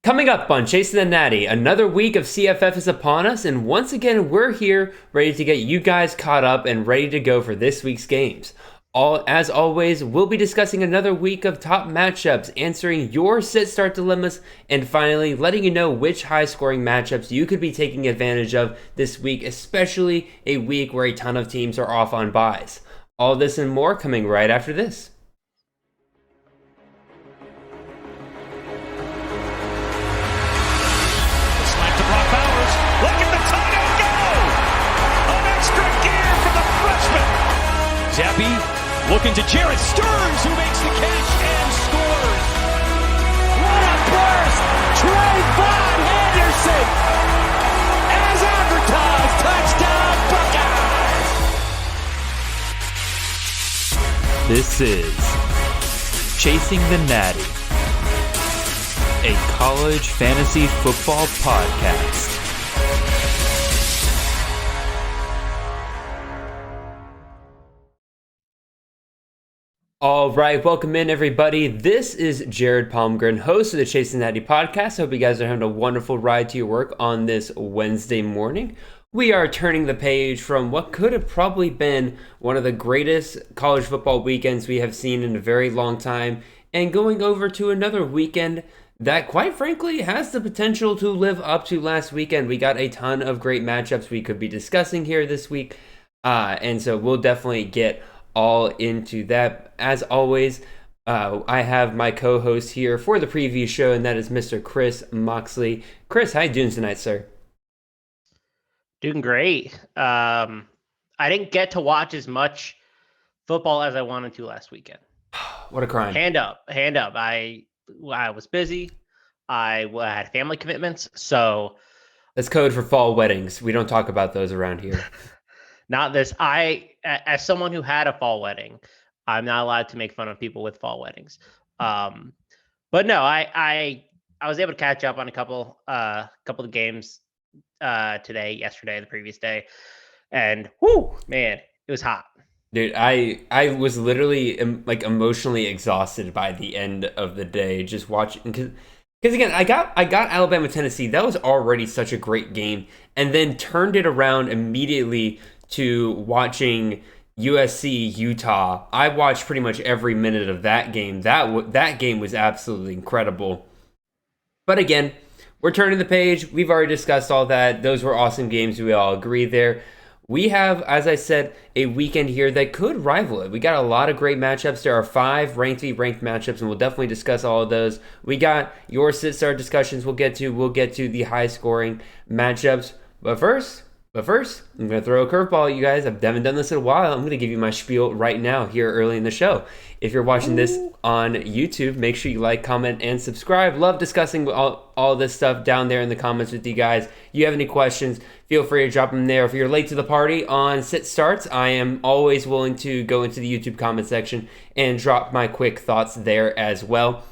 Coming up on Chasing the Natty, another week of CFF is upon us, and once again, we're here ready to get you guys caught up and ready to go for this week's games. As always, we'll be discussing another week of top matchups, answering your sit-start dilemmas, and finally letting you know which high-scoring matchups you could be taking advantage of this week, especially a week where a ton of teams are off on buys. All this and more coming right after this. Zappy looking to Jared Stearns, who makes the catch and scores. What a burst! Trayvon Henderson, as advertised, touchdown Buckeyes! This is Chasing the Natty, a college fantasy football podcast. All right, welcome in everybody. This is Jared Palmgren, host of the Chasing Natty podcast. I hope you guys are having a wonderful ride to your work on this Wednesday morning. We are turning the page from what could have probably been one of the greatest college football weekends we have seen in a very long time, and going over to another weekend that, quite frankly, has the potential to live up to last weekend. We got a ton of great matchups we could be discussing here this week, and so we'll definitely get all into that. As always, I have my co-host here for the preview show, and that is Mr. Chris Moxley. Chris, how you doing tonight, sir? Doing great. I didn't get to watch as much football as I wanted to last weekend. What a crime. Hand up. I was busy. I had family commitments, so that's code for fall weddings. We don't talk about those around here. Not this. As someone who had a fall wedding, I'm not allowed to make fun of people with fall weddings. But no, I was able to catch up on a couple of games today, yesterday, the previous day, and whoo, man, it was hot. Dude, I was literally like emotionally exhausted by the end of the day just watching, because again, I got Alabama Tennessee. That was already such a great game, and then turned it around immediately to watching USC Utah. I watched pretty much every minute of that game. That game was absolutely incredible. But again, we're turning the page. We've already discussed all that. Those were awesome games. We all agree there. We have, as I said, a weekend here that could rival it. We got a lot of great matchups. There are 5 ranked matchups, and we'll definitely discuss all of those. We got your sit-start discussions we'll get to. We'll get to the high-scoring matchups. But first, I'm going to throw a curveball at you guys. I haven't done this in a while. I'm going to give you my spiel right now here early in the show. If you're watching this on YouTube, make sure you like, comment, and subscribe. Love discussing all this stuff down there in the comments with you guys. If you have any questions, feel free to drop them there. If you're late to the party on sit starts, I am always willing to go into the YouTube comment section and drop my quick thoughts there as well.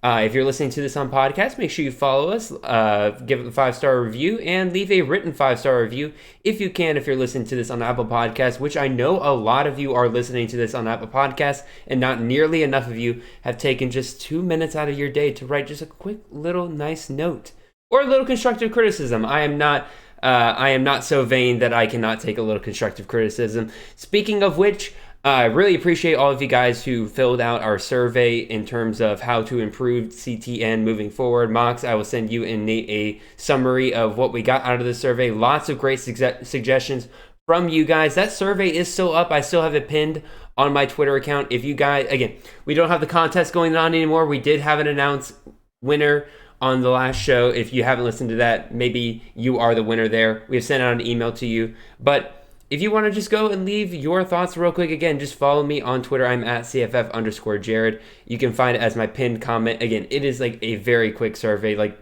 If you're listening to this on podcast, make sure you follow us, give it a 5-star review, and leave a written 5-star review if you can. If you're listening to this on Apple Podcasts, which I know a lot of you are listening to this on Apple Podcasts, and not nearly enough of you have taken just 2 minutes out of your day to write just a quick little nice note or a little constructive criticism. I am not so vain that I cannot take a little constructive criticism. Speaking of which, I really appreciate all of you guys who filled out our survey in terms of how to improve CTN moving forward. Mox, I will send you and Nate a summary of what we got out of the survey. Lots of great suggestions from you guys. That survey is still up. I still have it pinned on my Twitter account. If you guys, again, we don't have the contest going on anymore. We did have an announced winner on the last show. If you haven't listened to that, maybe you are the winner there. We have sent out an email to you. But if you want to just go and leave your thoughts real quick, again, just follow me on Twitter. I'm at CFF_Jared. You can find it as my pinned comment. Again, it is like a very quick survey, like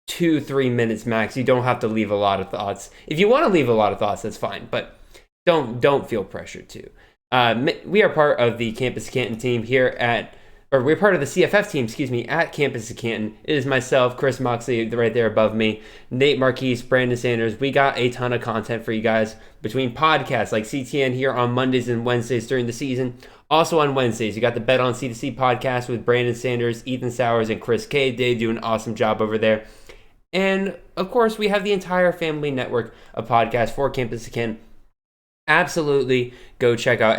2-3 minutes max. You don't have to leave a lot of thoughts. If you want to leave a lot of thoughts, that's fine, but don't feel pressured to. We are part of the Campus Canton team here we're part of the CFF team, at Campus Canton. It is myself, Chris Moxley, right there above me, Nate Marquise, Brandon Sanders. We got a ton of content for you guys between podcasts like CTN here on Mondays and Wednesdays during the season, Also on Wednesdays, you got the Bet on C2C podcast with Brandon Sanders, Ethan Sowers, and Chris K. They do an awesome job over there. And, of course, we have the entire family network of podcasts for Campus to Canton. Absolutely go check out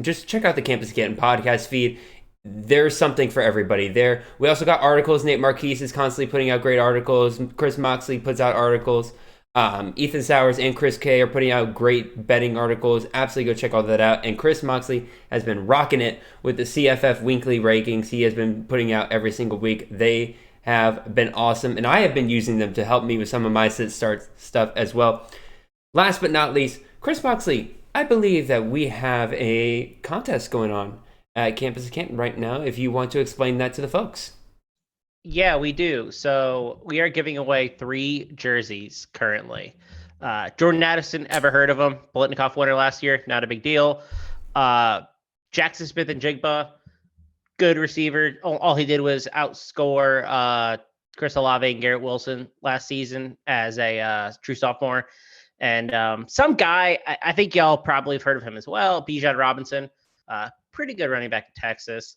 just check out the Campus to Canton podcast feed. There's something for everybody there. We also got articles. Nate Marquise is constantly putting out great articles. Chris Moxley puts out articles. Ethan Sowers and Chris K are putting out great betting articles. Absolutely go check all that out. And Chris Moxley has been rocking it with the CFF weekly rankings. He has been putting out every single week. They have been awesome, and I have been using them to help me with some of my sit start stuff as well. Last but not least, Chris Moxley, I believe that we have a contest going on at Campus of Canton right now, if you want to explain that to the folks. Yeah, we do. So we are giving away 3 jerseys currently. Jordan Addison, ever heard of him? Bolitnikoff winner last year, not a big deal. Jackson Smith and Jigba, good receiver. All he did was outscore Chris Olave and Garrett Wilson last season as a true sophomore. And some guy, I think y'all probably have heard of him as well, Bijan Robinson, pretty good running back in Texas.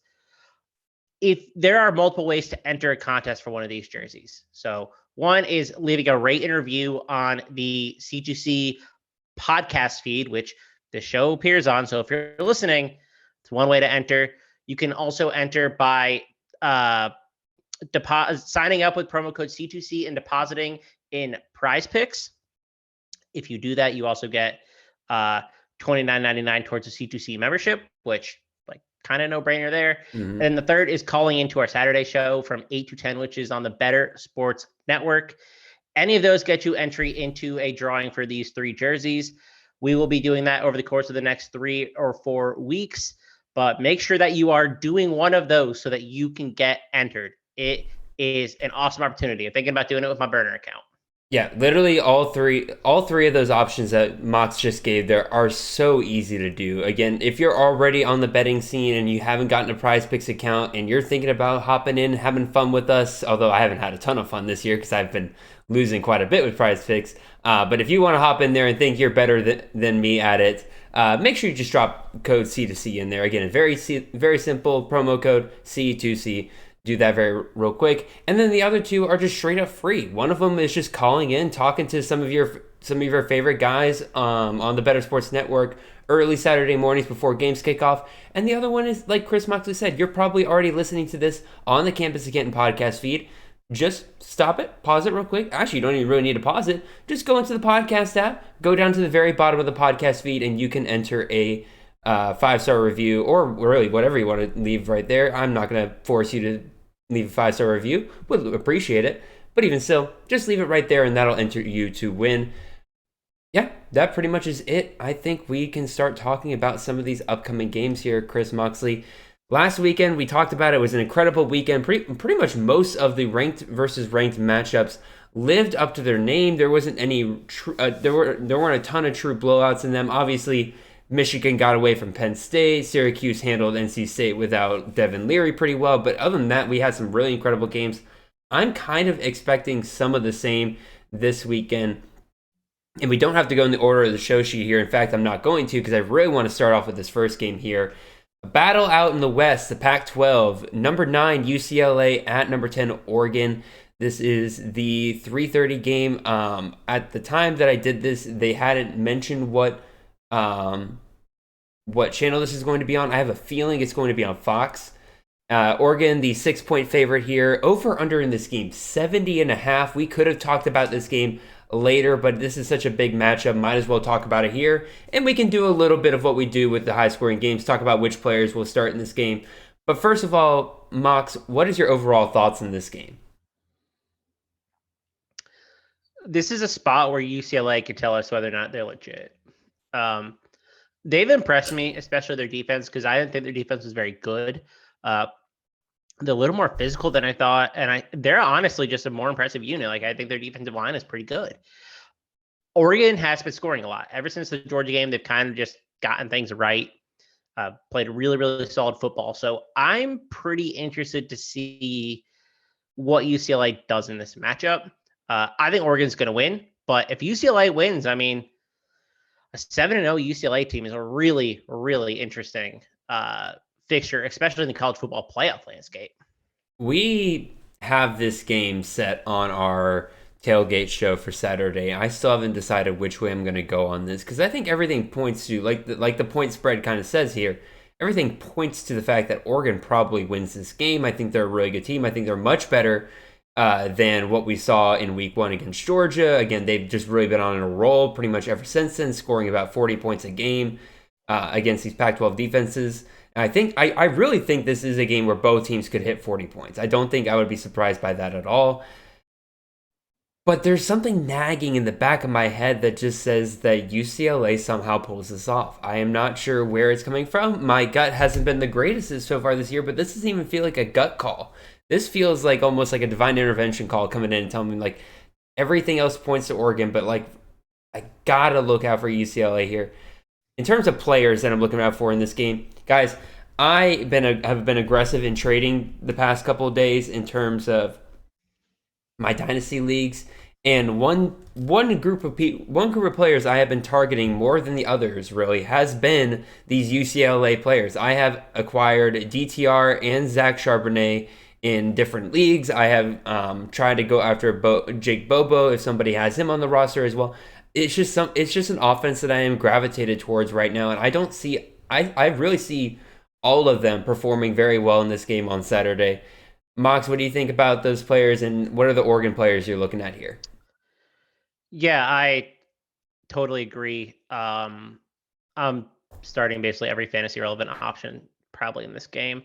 If there are multiple ways to enter a contest for one of these jerseys. So one is leaving a rate and review on the C2C podcast feed, which the show appears on. So if you're listening, it's one way to enter. You can also enter by signing up with promo code C2C and depositing in Prize Picks. If you do that, you also get $29.99 towards a C2C membership, which kind of no-brainer there. Mm-hmm. And the third is calling into our Saturday show from 8 to 10, which is on the Better Sports Network. Any of those get you entry into a drawing for these 3 jerseys. We will be doing that over the course of the next 3 or 4 weeks, but make sure that you are doing one of those so that you can get entered. It is an awesome opportunity. I'm thinking about doing it with my burner account. Yeah, literally all three of those options that Mox just gave there are so easy to do. Again, if you're already on the betting scene and you haven't gotten a Prize Picks account and you're thinking about hopping in, having fun with us, although I haven't had a ton of fun this year because I've been losing quite a bit with Prize Picks. But if you want to hop in there and think you're better than me at it, make sure you just drop code C2C in there. Again, very simple promo code C2C. Do that real quick. And then the other 2 are just straight up free. One of them is just calling in, talking to some of your favorite guys on the Better Sports Network early Saturday mornings before games kick off. And the other one is, like Chris Moxley said, you're probably already listening to this on the Campus of Canton podcast feed. Just stop it, pause it real quick. Actually, you don't even really need to pause it. Just go into the podcast app, go down to the very bottom of the podcast feed, and you can enter a 5-star review, or really whatever you want to leave right there. I'm not going to force you to leave a 5-star review. Would appreciate it. But even still, just leave it right there and that'll enter you to win. Yeah, that pretty much is it. I think we can start talking about some of these upcoming games here, Chris Moxley. Last weekend, we talked about it. It was an incredible weekend. Pretty much most of the ranked versus ranked matchups lived up to their name. There wasn't any there weren't a ton of true blowouts in them. Obviously, Michigan got away from Penn State. Syracuse handled NC State without Devin Leary pretty well. But other than that, we had some really incredible games. I'm kind of expecting some of the same this weekend. And we don't have to go in the order of the show sheet here. In fact, I'm not going to because I really want to start off with this first game here. A battle out in the West, the Pac-12. Number 9, UCLA at number 10, Oregon. This is the 3:30 game. At the time that I did this, they hadn't mentioned what channel this is going to be on. I have a feeling it's going to be on Fox. Oregon, the 6-point favorite here. Over under in this game, 70.5. We could have talked about this game later, but this is such a big matchup. Might as well talk about it here. And we can do a little bit of what we do with the high-scoring games, talk about which players will start in this game. But first of all, Mox, what is your overall thoughts in this game? This is a spot where UCLA could tell us whether or not they're legit. They've impressed me, especially their defense, because I didn't think their defense was very good. They're a little more physical than I thought, and they're honestly just a more impressive unit. Like, I think their defensive line is pretty good. Oregon has been scoring a lot. Ever since the Georgia game, they've kind of just gotten things right, played really, really solid football. So I'm pretty interested to see what UCLA does in this matchup. I think Oregon's going to win, but if UCLA wins, I mean, a 7-0 UCLA team is a really, really interesting fixture, especially in the college football playoff landscape. We have this game set on our tailgate show for Saturday. I still haven't decided which way I'm going to go on this because I think everything points to, like the point spread kind of says here, everything points to the fact that Oregon probably wins this game. I think they're a really good team. I think they're much better than what we saw in week 1 against Georgia. Again, they've just really been on a roll pretty much ever since then, scoring about 40 points a game against these Pac-12 defenses. And I really think this is a game where both teams could hit 40 points. I don't think I would be surprised by that at all. But there's something nagging in the back of my head that just says that UCLA somehow pulls this off. I am not sure where it's coming from. My gut hasn't been the greatest so far this year, but this doesn't even feel like a gut call. This feels like almost like a divine intervention call coming in and telling me like everything else points to Oregon, but like I gotta look out for UCLA here. In terms of players that I'm looking out for in this game, guys, I have been aggressive in trading the past couple of days in terms of my dynasty leagues, and one group of players I have been targeting more than the others really has been these UCLA players. I have acquired DTR and Zach Charbonnet in different leagues. I have tried to go after Jake Bobo if somebody has him on the roster as well. It's just an offense that I am gravitated towards right now, and I really see all of them performing very well in this game on Saturday. Mox, what do you think about those players, and what are the Oregon players you're looking at here? Yeah, I totally agree. I'm starting basically every fantasy relevant option probably in this game.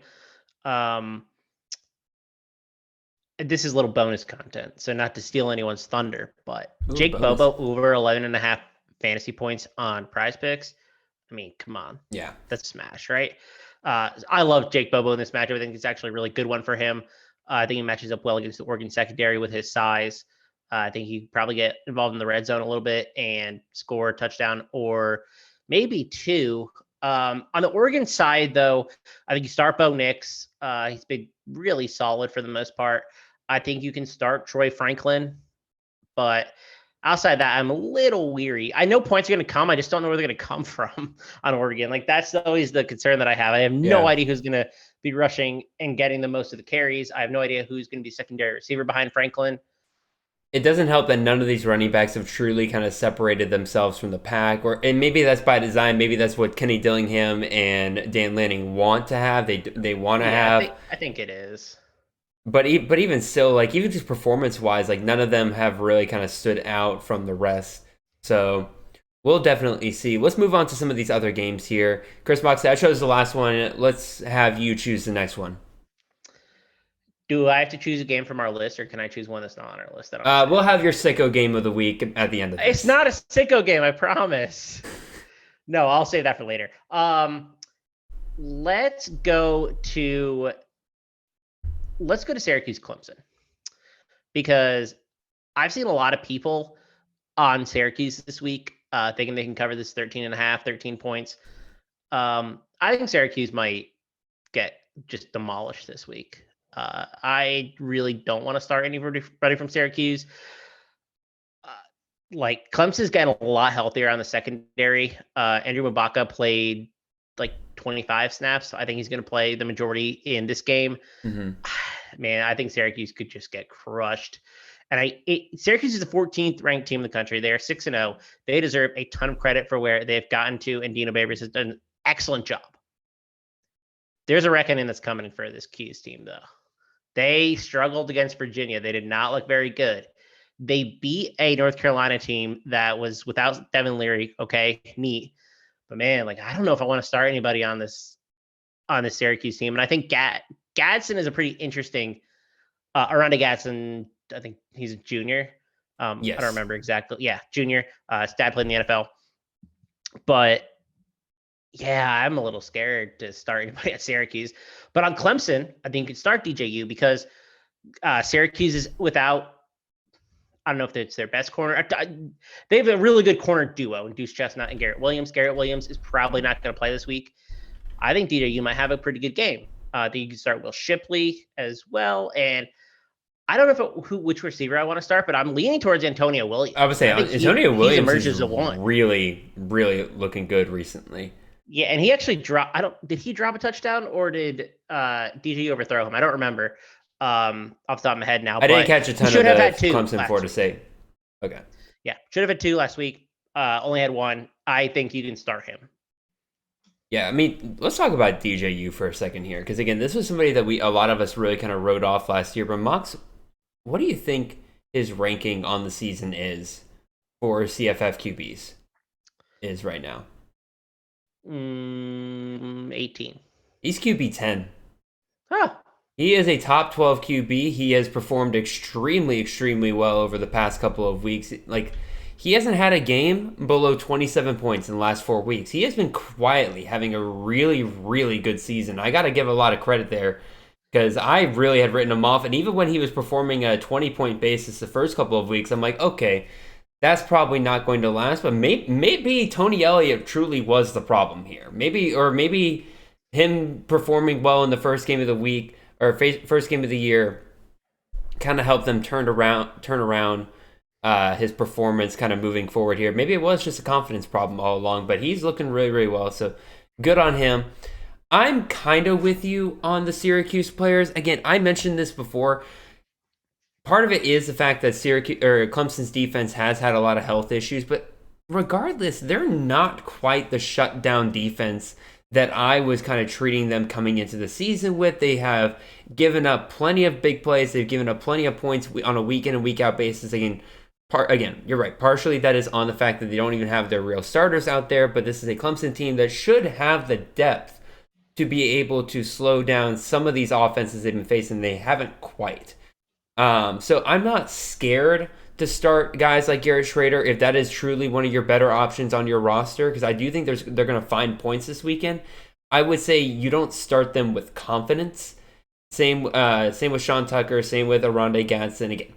This is a little bonus content, so not to steal anyone's thunder, but Jake Bobo over 11.5 fantasy points on Prize Picks. I mean, come on. Yeah. That's a smash, right? I love Jake Bobo in this matchup. I think it's actually a really good one for him. I think he matches up well against the Oregon secondary with his size. I think he could probably get involved in the red zone a little bit and score a touchdown or maybe 2. On the Oregon side, though, I think you start Bo Nix. He's been really solid for the most part. I think you can start Troy Franklin, but outside that, I'm a little weary. I know points are going to come. I just don't know where they're going to come from on Oregon. Like, that's always the concern that I have. I have no idea who's going to be rushing and getting the most of the carries. I have no idea who's going to be secondary receiver behind Franklin. It doesn't help that none of these running backs have truly kind of separated themselves from the pack, and maybe that's by design. Maybe that's what Kenny Dillingham and Dan Lanning want to have. They want to have. I think it is. But even still, like even just performance-wise, like none of them have really kind of stood out from the rest. So we'll definitely see. Let's move on to some of these other games here. Chris Moxley, I chose the last one. Let's have you choose the next one. Do I have to choose a game from our list, or can I choose one that's not on our list? We'll have your sicko game of the week at the end of this. It's not a sicko game, I promise. No, I'll save that for later. Let's go to Syracuse Clemson, because I've seen a lot of people on Syracuse this week thinking they can cover this 13 points. I think Syracuse might get just demolished this week. I really don't want to start anybody from Syracuse. Like Clemson's getting a lot healthier on the secondary. Andrew Mbaka played like 25 snaps. I think he's going to play the majority in this game. Mm-hmm. Man, I think Syracuse could just get crushed. And Syracuse is the 14th ranked team in the country. They are 6-0. They deserve a ton of credit for where they've gotten to, and Dino Babers has done an excellent job. There's a reckoning that's coming for this Cuse team, though. They struggled against Virginia. They did not look very good. They beat a North Carolina team that was without Devin Leary. Okay, neat. But man, like I don't know if I want to start anybody on this Syracuse team. And I think Gadsden is a pretty interesting. Aranda Gadsden, I think he's a junior. Yes. I don't remember exactly. Yeah, junior. His dad played in the NFL. But yeah, I'm a little scared to start anybody at Syracuse. But on Clemson, I think you could start DJU because Syracuse is without, I don't know if it's their best corner. They have a really good corner duo in Deuce Chestnut and Garrett Williams. Garrett Williams is probably not going to play this week. I think DJU might have a pretty good game. I think you can start Will Shipley as well. And I don't know which receiver I want to start, but I'm leaning towards Antonio Williams. I would say Antonio Williams emerges is a one. Really, really looking good recently. Yeah, and he actually dropped. Did he drop a touchdown or did DJ overthrow him? I don't remember off the top of my head now. I didn't catch a ton of should have the had two Clemson Florida State. Okay. Yeah, should have had two last week. Only had one. I think you can start him. Yeah, I mean, let's talk about DJU for a second here, because again, this was somebody that a lot of us really kind of wrote off last year. But Mox, what do you think his ranking on the season is for CFF QBs is right now? 18. He's QB 10. Huh. He is a top 12 QB. He has performed extremely, extremely well over the past couple of weeks. Like, he hasn't had a game below 27 points in the last 4 weeks. He has been quietly having a really, really good season. I got to give a lot of credit there because I really had written him off. And even when he was performing a 20-point basis the first couple of weeks, I'm like, okay, that's probably not going to last. But maybe Tony Elliott truly was the problem here. Maybe him performing well in the first game of the week or first game of the year kind of helped them turn around his performance kind of moving forward here. Maybe it was just a confidence problem all along, but he's looking really, really well. So good on him. I'm kind of with you on the Syracuse players. Again, I mentioned this before. Part of it is the fact that Clemson's defense has had a lot of health issues, but regardless, they're not quite the shutdown defense that I was kind of treating them coming into the season with. They have given up plenty of big plays. They've given up plenty of points on a week in and week out basis. Again, you're right. Partially that is on the fact that they don't even have their real starters out there, but this is a Clemson team that should have the depth to be able to slow down some of these offenses they've been facing. They haven't quite. So I'm not scared to start guys like Garrett Schrader if that is truly one of your better options on your roster, because I do think they're going to find points this weekend. I would say you don't start them with confidence. Same with Sean Tucker, same with Aronde Gadsden. Again,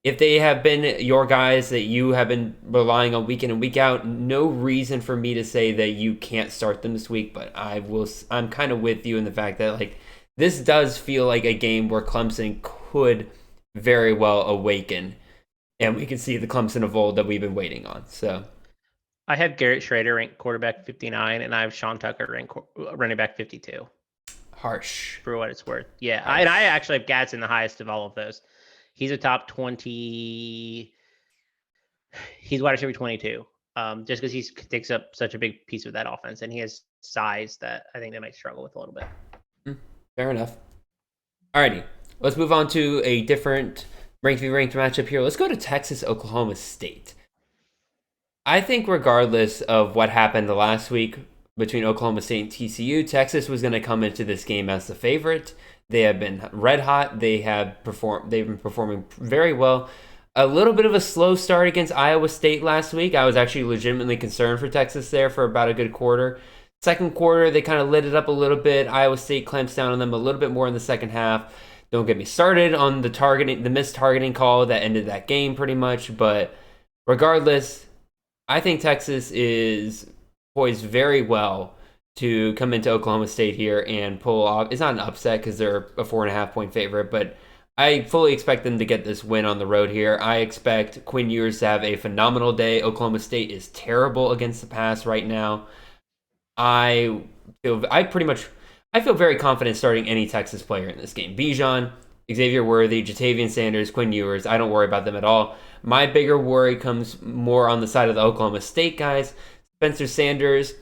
if they have been your guys that you have been relying on week in and week out, no reason for me to say that you can't start them this week. But I'm kind of with you in the fact that like this does feel like a game where Clemson could very well awaken, and we can see the Clemson of old that we've been waiting on. So I have Garrett Schrader ranked quarterback 59, and I have Sean Tucker ranked running back 52. Harsh. For what it's worth. Yeah, I actually have Gadsden the highest of all of those. He's a top 20. He's wide receiver 22. Just because he takes up such a big piece of that offense, and he has size that I think they might struggle with a little bit. Fair enough. Alrighty, let's move on to a different ranked v ranked matchup here. Let's go to Texas, Oklahoma State. I think regardless of what happened the last week between Oklahoma State and TCU, Texas was going to come into this game as the favorite. They have been red hot. They've been performing very well. A little bit of a slow start against Iowa State last week. I was actually legitimately concerned for Texas there for about a good quarter. Second quarter, they kind of lit it up a little bit. Iowa State clamps down on them a little bit more in the second half. Don't get me started on the missed targeting call that ended that game pretty much. But regardless, I think Texas is poised very well to come into Oklahoma State here and pull off. It's not an upset because they're a 4.5-point favorite, but I fully expect them to get this win on the road here. I expect Quinn Ewers to have a phenomenal day. Oklahoma State is terrible against the pass right now. I feel very confident starting any Texas player in this game. Bijan, Xavier Worthy, Jatavian Sanders, Quinn Ewers. I don't worry about them at all. My bigger worry comes more on the side of the Oklahoma State guys. Spencer Sanders,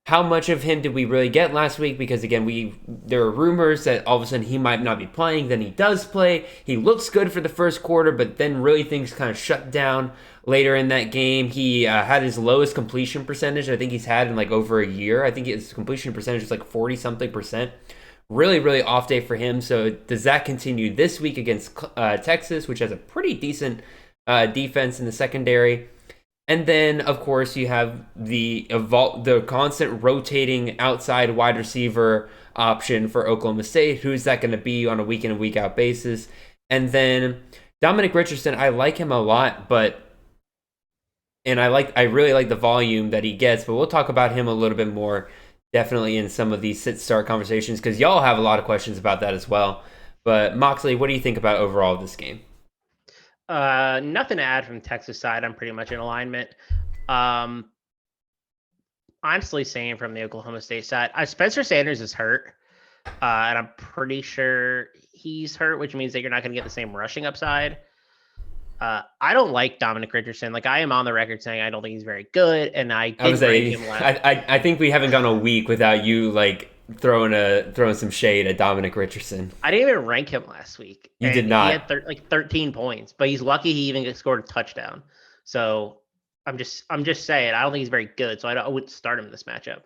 how much of him did we really get last week? Because again, there are rumors that all of a sudden he might not be playing. Then he does play. He looks good for the first quarter, but then really things kind of shut down later in that game. He had his lowest completion percentage I think he's had in like over a year. I think his completion percentage is like 40-something%. Really, really off day for him. So does that continue this week against Texas, which has a pretty decent defense in the secondary? And then, of course, you have the constant rotating outside wide receiver option for Oklahoma State. Who's that going to be on a week in and week out basis? And then Dominic Richardson, I like him a lot, I really like the volume that he gets. But we'll talk about him a little bit more, definitely in some of these sit-start conversations, because y'all have a lot of questions about that as well. But Moxley, what do you think about overall this game? Nothing to add from Texas side. I'm pretty much in alignment. honestly saying from the Oklahoma State side, Spencer Sanders is hurt, and I'm pretty sure he's hurt, which means that you're not going to get the same rushing upside. I don't like Dominic Richardson. Like, I am on the record saying I don't think he's very good, and I didn't rank him last. I think we haven't gone a week without you like throwing some shade at Dominic Richardson. I didn't even rank him last week. You did not. He had 13 points, but he's lucky he even scored a touchdown. So I'm just saying I don't think he's very good. So I wouldn't start him in this matchup.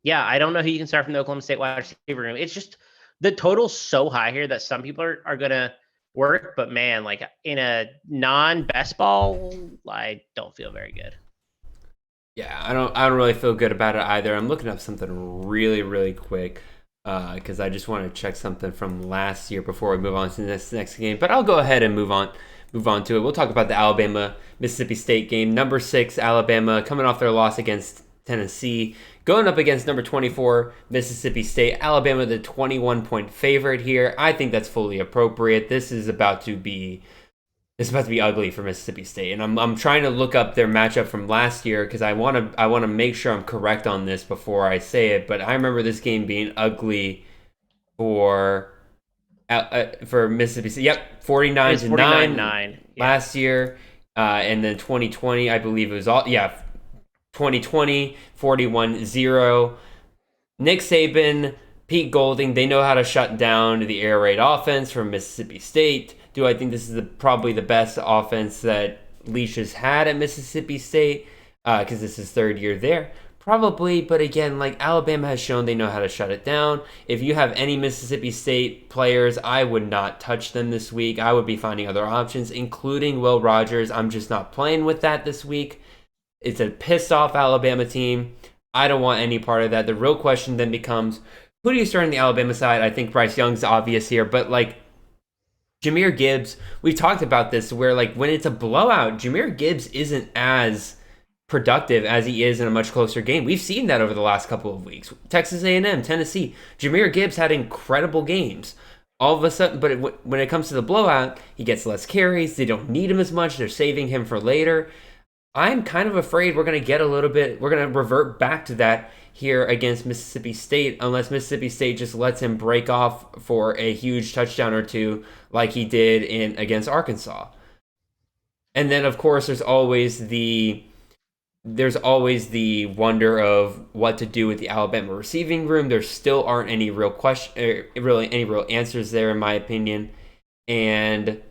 Yeah, I don't know who you can start from the Oklahoma State wide receiver room. It's just the total's so high here that some people are gonna work, but man, like in a non-best ball, I don't feel very good. Yeah, I don't really feel good about it either. I'm looking up something really, really quick because I just want to check something from last year before we move on to this next game. But I'll go ahead and move on to it. We'll talk about the Alabama-Mississippi State game. Number 6, Alabama, coming off their loss against Tennessee, going up against number 24, Mississippi State. Alabama, the 21-point favorite here. I think that's fully appropriate. This is about to be ugly for Mississippi State, and I'm trying to look up their matchup from last year because I want to make sure I'm correct on this before I say it. But I remember this game being ugly for Mississippi State. Yep, 49-9 last year, and then 2020, I believe it was 2020, 41-0. Nick Saban, Pete Golding, they know how to shut down the air raid offense from Mississippi State. Do I think this is probably the best offense that Leash has had at Mississippi State? Because this is third year there. Probably, but again, like Alabama has shown they know how to shut it down. If you have any Mississippi State players, I would not touch them this week. I would be finding other options, including Will Rogers. I'm just not playing with that this week. It's a pissed off Alabama team. I don't want any part of that. The real question then becomes, who do you start on the Alabama side? I think Bryce Young's obvious here, but like Jahmyr Gibbs, we've talked about this where like when it's a blowout, Jahmyr Gibbs isn't as productive as he is in a much closer game. We've seen that over the last couple of weeks. Texas A&M, Tennessee, Jahmyr Gibbs had incredible games. All of a sudden, but when it comes to the blowout, he gets less carries. They don't need him as much. They're saving him for later. I'm kind of afraid we're going to revert back to that here against Mississippi State unless Mississippi State just lets him break off for a huge touchdown or two like he did against Arkansas. And then, of course, there's always the wonder of what to do with the Alabama receiving room. There still aren't any real answers there, in my opinion. And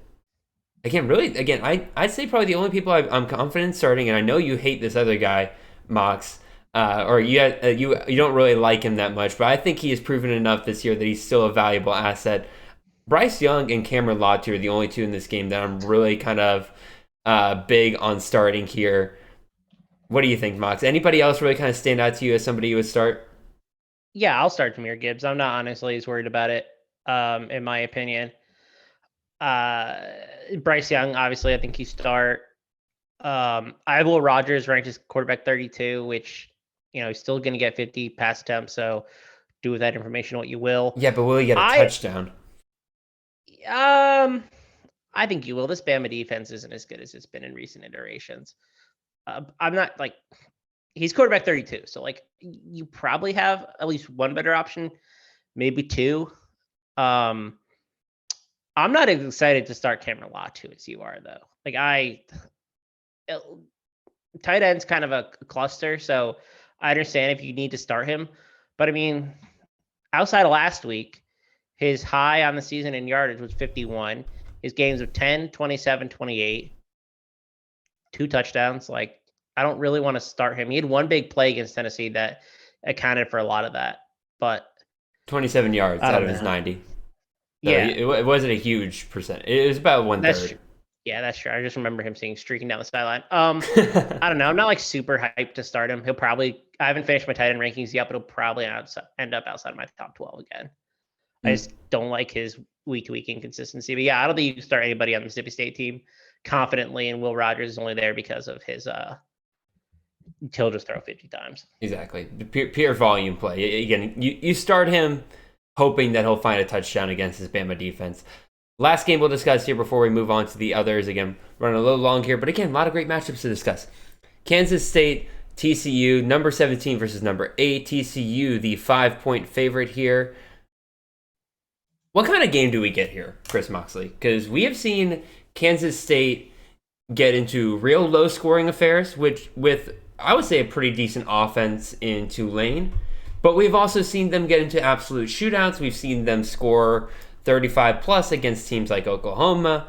I'd say probably the only people I'm confident starting, and I know you hate this other guy, Mox, or you don't really like him that much, but I think he has proven enough this year that he's still a valuable asset. Bryce Young and Cameron Lottie are the only two in this game that I'm really kind of big on starting here. What do you think, Mox? Anybody else really kind of stand out to you as somebody you would start? Yeah, I'll start Jahmyr Gibbs. I'm not honestly as worried about it, in my opinion. Bryce Young, obviously, I think you start. I have Will Rogers ranked as quarterback 32, which, he's still going to get 50 pass attempts. So do with that information what you will. Yeah, but will he get a touchdown? I think you will. This Bama defense isn't as good as it's been in recent iterations. I'm not like he's quarterback 32. So like you probably have at least one better option, maybe two. I'm not as excited to start Cameron Lottie as you are, though. Like tight end's kind of a cluster, so I understand if you need to start him. But I mean, outside of last week, his high on the season in yardage was 51. His games of 10, 27, 28, 2 touchdowns. Like, I don't really want to start him. He had one big play against Tennessee that accounted for a lot of that. But 27 yards out of his 90. So yeah, it wasn't a huge percent. It was about 1/3. Yeah, that's true. I just remember him streaking down the sideline. I don't know. I'm not like super hyped to start him. I haven't finished my tight end rankings yet, but he'll probably end up outside of my top 12 again. I just don't like his week-to-week inconsistency. But yeah, I don't think you can start anybody on the Mississippi State team confidently, and Will Rogers is only there because of his he'll just throw 50 times. Exactly. The pure volume play. Again, you start him hoping that he'll find a touchdown against his Bama defense. Last game we'll discuss here before we move on to the others. Again, running a little long here, but again, a lot of great matchups to discuss. Kansas State TCU, number 17 versus number 8. TCU, the 5-point favorite here. What kind of game do we get here, Chris Moxley? Because we have seen Kansas State get into real low-scoring affairs, which with, I would say, a pretty decent offense in Tulane. But we've also seen them get into absolute shootouts. We've seen them score 35-plus against teams like Oklahoma.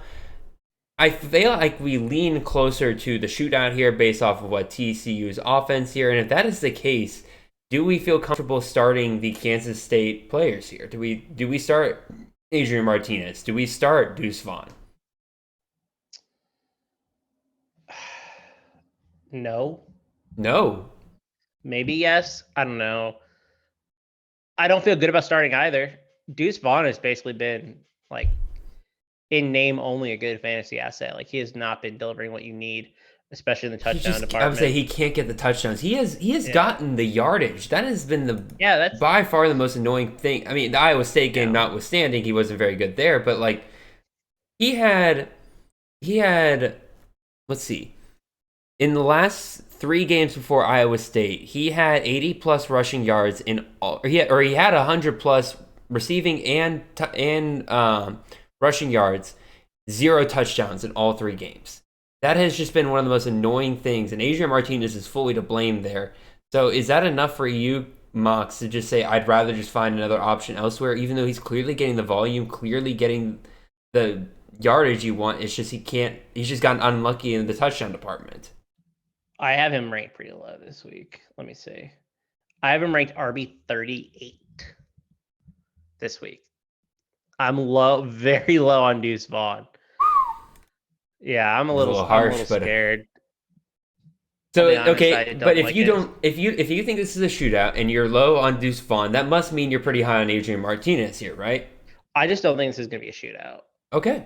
I feel like we lean closer to the shootout here based off of what TCU's offense here. And if that is the case, do we feel comfortable starting the Kansas State players here? Do we start Adrian Martinez? Do we start Deuce Vaughn? No. Maybe yes. I don't know. I don't feel good about starting either. Deuce Vaughn has basically been like in name only a good fantasy asset. Like he has not been delivering what you need, especially in the touchdown department. I would say he can't get the touchdowns. He has gotten the yardage. That has been that's by far the most annoying thing. I mean, the Iowa State game notwithstanding, he wasn't very good there, but like he had let's see. In the last 3 games before Iowa State, he had 80-plus rushing yards in all, or he had 100-plus receiving and rushing yards, 0 touchdowns in all 3 games. That has just been one of the most annoying things, and Adrian Martinez is fully to blame there. So is that enough for you, Mox, to just say, I'd rather just find another option elsewhere, even though he's clearly getting the volume, clearly getting the yardage you want? It's just he's just gotten unlucky in the touchdown department. I have him ranked pretty low this week. Let me see. I have him ranked RB 38 this week. I'm low, very low on Deuce Vaughn. Yeah, I'm a little harsh, scared. So okay, but if you think this is a shootout and you're low on Deuce Vaughn, that must mean you're pretty high on Adrian Martinez here, right? I just don't think this is going to be a shootout. Okay.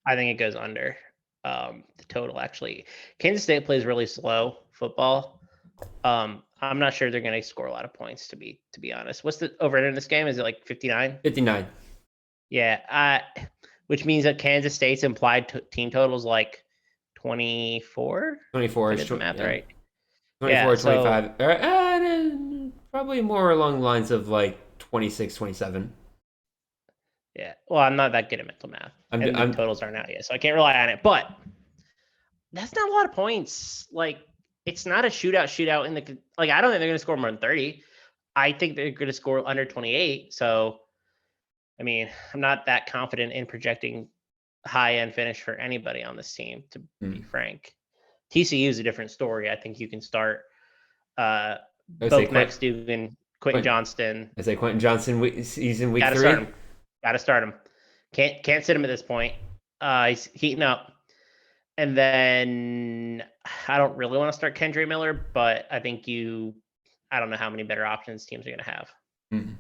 I think it goes under the total, actually. Kansas State plays really slow football. I'm not sure they're going to score a lot of points, to be honest. What's the over in this game? Is it like 59? 59. Yeah, which means that Kansas State's implied team total is like 24? 24 is the math right. 24, 25. Probably more along the lines of like 26, 27. Yeah, well, I'm not that good at mental math. And totals aren't out yet, so I can't rely on it. But that's not a lot of points. Like, it's not a shootout in the like. I don't think they're going to score more than 30. I think they're going to score under 28. So, I mean, I'm not that confident in projecting high-end finish for anybody on this team, to be frank. TCU is a different story. I think you can start both Max Duke and Quentin Johnston. I say Quentin Johnston. He's in week 3. Gotta start him. Can't sit him at this point. He's heating up. And then I don't really want to start Kendre Miller, but I think I don't know how many better options teams are going to have. Mm-hmm.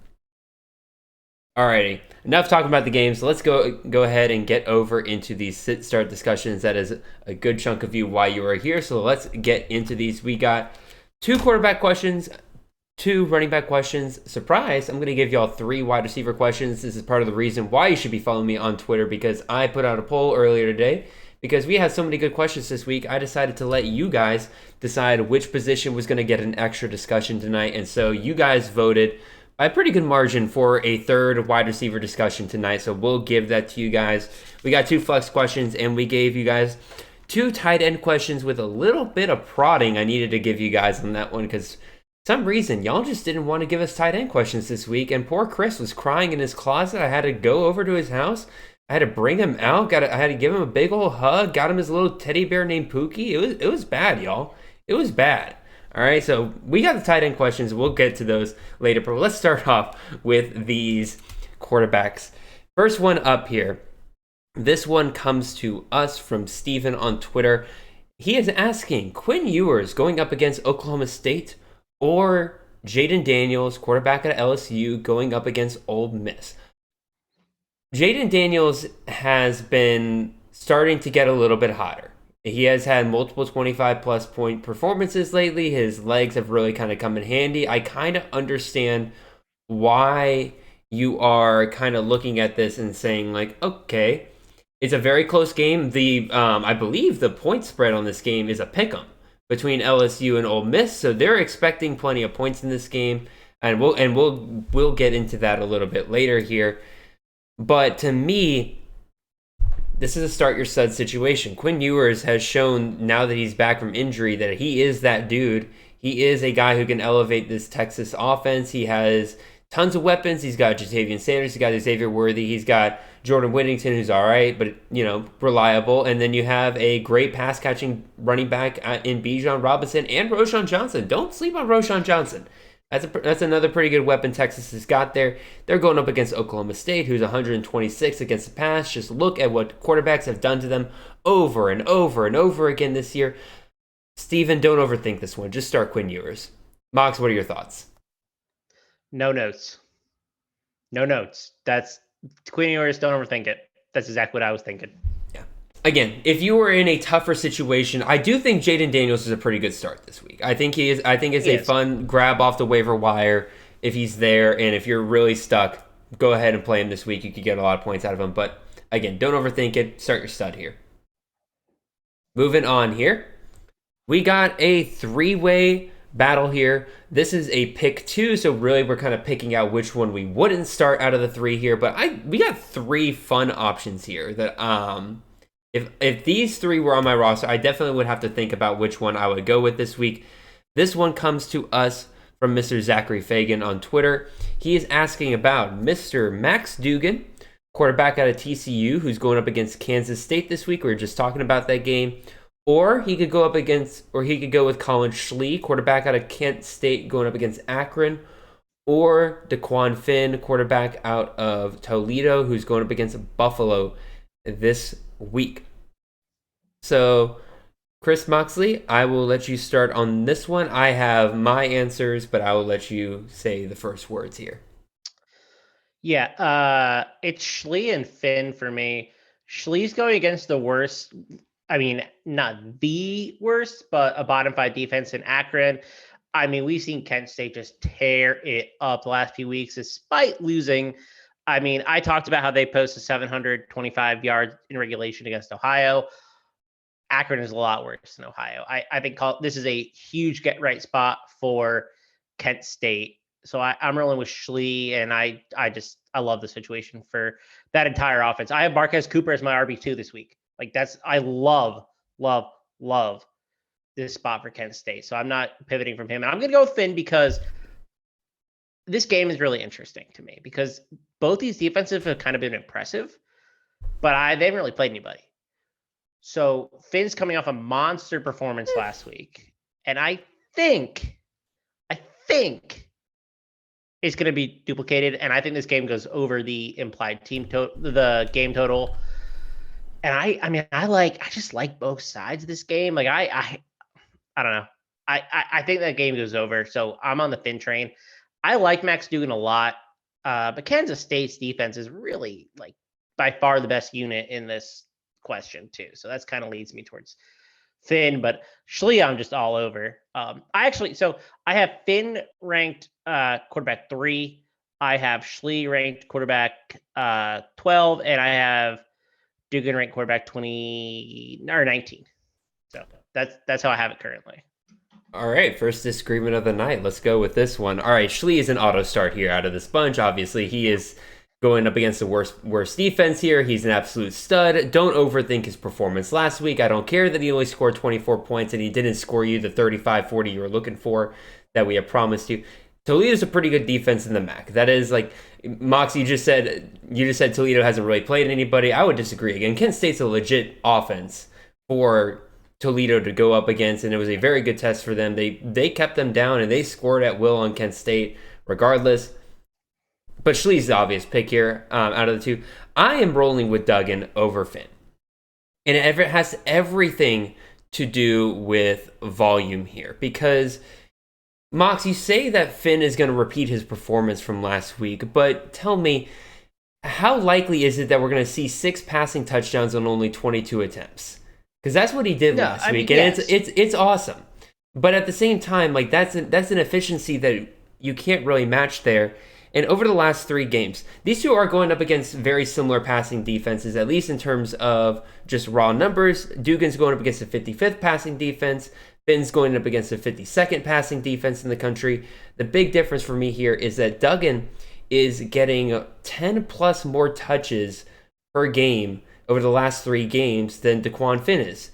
Alrighty, enough talking about the games. So let's go ahead and get over into these sit-start discussions. That is a good chunk of you why you are here. So let's get into these. We got 2 quarterback questions, 2 running back questions. Surprise, I'm going to give y'all 3 wide receiver questions. This is part of the reason why you should be following me on Twitter, because I put out a poll earlier today. Because we had so many good questions this week, I decided to let you guys decide which position was going to get an extra discussion tonight. And so you guys voted by a pretty good margin for a 3rd wide receiver discussion tonight. So we'll give that to you guys. We got 2 flex questions, and we gave you guys 2 tight end questions with a little bit of prodding I needed to give you guys on that one, because some reason y'all just didn't want to give us tight end questions this week, and poor Chris was crying in his closet. I had to go over to his house. I had to bring him out. I had to give him a big old hug. Got him his little teddy bear named Pookie. It was bad, y'all. It was bad. All right, so we got the tight end questions. We'll get to those later, but let's start off with these quarterbacks. First one up here. This one comes to us from Steven on Twitter. He is asking, Quinn Ewers going up against Oklahoma State or Jaden Daniels, quarterback at LSU, going up against Ole Miss? Jaden Daniels has been starting to get a little bit hotter. He has had multiple 25-plus point performances lately. His legs have really kind of come in handy. I kind of understand why you are kind of looking at this and saying, like, okay, it's a very close game. I believe the point spread on this game is a pick'em between LSU and Ole Miss, so they're expecting plenty of points in this game, and we'll get into that a little bit later here. But to me, this is a start your stud situation. Quinn Ewers has shown now that he's back from injury that he is that dude. He is a guy who can elevate this Texas offense. He has tons of weapons. He's got Jatavian Sanders. He's got Xavier Worthy. He's got Jordan Whittington, who's all right, but reliable. And then you have a great pass catching running back in Bijan Robinson and Roschon Johnson. Don't sleep on Roschon Johnson. That's another pretty good weapon Texas has got there. They're going up against Oklahoma State, who's 126 against the pass. Just look at what quarterbacks have done to them over and over and over again this year. Steven, don't overthink this one. Just start Quinn Ewers. Mox, what are your thoughts? No notes. No notes. That's Quinn Ewers. Don't overthink it. That's exactly what I was thinking. Yeah. Again, if you were in a tougher situation, I do think Jaden Daniels is a pretty good start this week. I think he is. I think it's a fun grab off the waiver wire if he's there, and if you're really stuck, go ahead and play him this week. You could get a lot of points out of him. But again, don't overthink it. Start your stud here. Moving on here. We got a three-way battle here. This is a pick 2, so really we're kind of picking out which one we wouldn't start out of the 3 here. But we got 3 fun options here that if these 3 were on my roster, I definitely would have to think about which one I would go with this week. This one comes to us from Mr. Zachary Fagan on Twitter. He is asking about Mr. Max Duggan, quarterback out of TCU, who's going up against Kansas State this week. We were just talking about that game. Or he could go with Colin Schlee, quarterback out of Kent State, going up against Akron. Or DeQuan Finn, quarterback out of Toledo, who's going up against Buffalo this week. So, Chris Moxley, I will let you start on this one. I have my answers, but I will let you say the first words here. Yeah, it's Schlee and Finn for me. Schlee's going against the worst. I mean, not the worst, but a bottom 5 defense in Akron. I mean, we've seen Kent State just tear it up the last few weeks, despite losing. I mean, I talked about how they posted 725 yards in regulation against Ohio. Akron is a lot worse than Ohio. I think this is a huge get-right spot for Kent State. So I'm rolling with Schlee, and I love the situation for that entire offense. I have Marquez Cooper as my RB2 this week. I love this spot for Kent State. So I'm not pivoting from him. And I'm going to go with Finn because this game is really interesting to me because both these defenses have kind of been impressive, but they haven't really played anybody. So Finn's coming off a monster performance last week. And I think it's going to be duplicated. And I think this game goes over the implied the game total. And I just like both sides of this game. Like I don't know. I think that game goes over. So I'm on the Finn train. I like Max Duggan a lot. But Kansas State's defense is really by far the best unit in this question too. So that's kind of leads me towards Finn, but Schlee I'm just all over. I have Finn ranked quarterback 3. I have Schlee ranked quarterback 12, and I have Duggan ranked quarterback 20 or 19. So that's how I have it currently. All right, first disagreement of the night. Let's go with this one. All right, Schlee is an auto start here out of this bunch. Obviously, he is going up against the worst defense here. He's an absolute stud. Don't overthink his performance last week. I don't care that he only scored 24 points and he didn't score you the 35-40 you were looking for that we have promised you. Toledo's a pretty good defense in the MAC. That is Mox, you just said Toledo hasn't really played anybody. I would disagree. Again, Kent State's a legit offense for Toledo to go up against, and it was a very good test for them. They kept them down, and they scored at will on Kent State regardless. But Schlee's the obvious pick here out of the two. I am rolling with Duggan over Finn. And it has everything to do with volume here. Because, Mox, you say that Finn is going to repeat his performance from last week. But tell me, how likely is it that we're going to see 6 passing touchdowns on only 22 attempts? Because that's what he did last week. And it's awesome. But at the same time, that's an efficiency that you can't really match there. And over the last 3 games, these two are going up against very similar passing defenses, at least in terms of just raw numbers. Duggan's going up against the 55th passing defense. Finn's going up against the 52nd passing defense in the country. The big difference for me here is that Duggan is getting 10 plus more touches per game over the last 3 games than Daquan Finn is.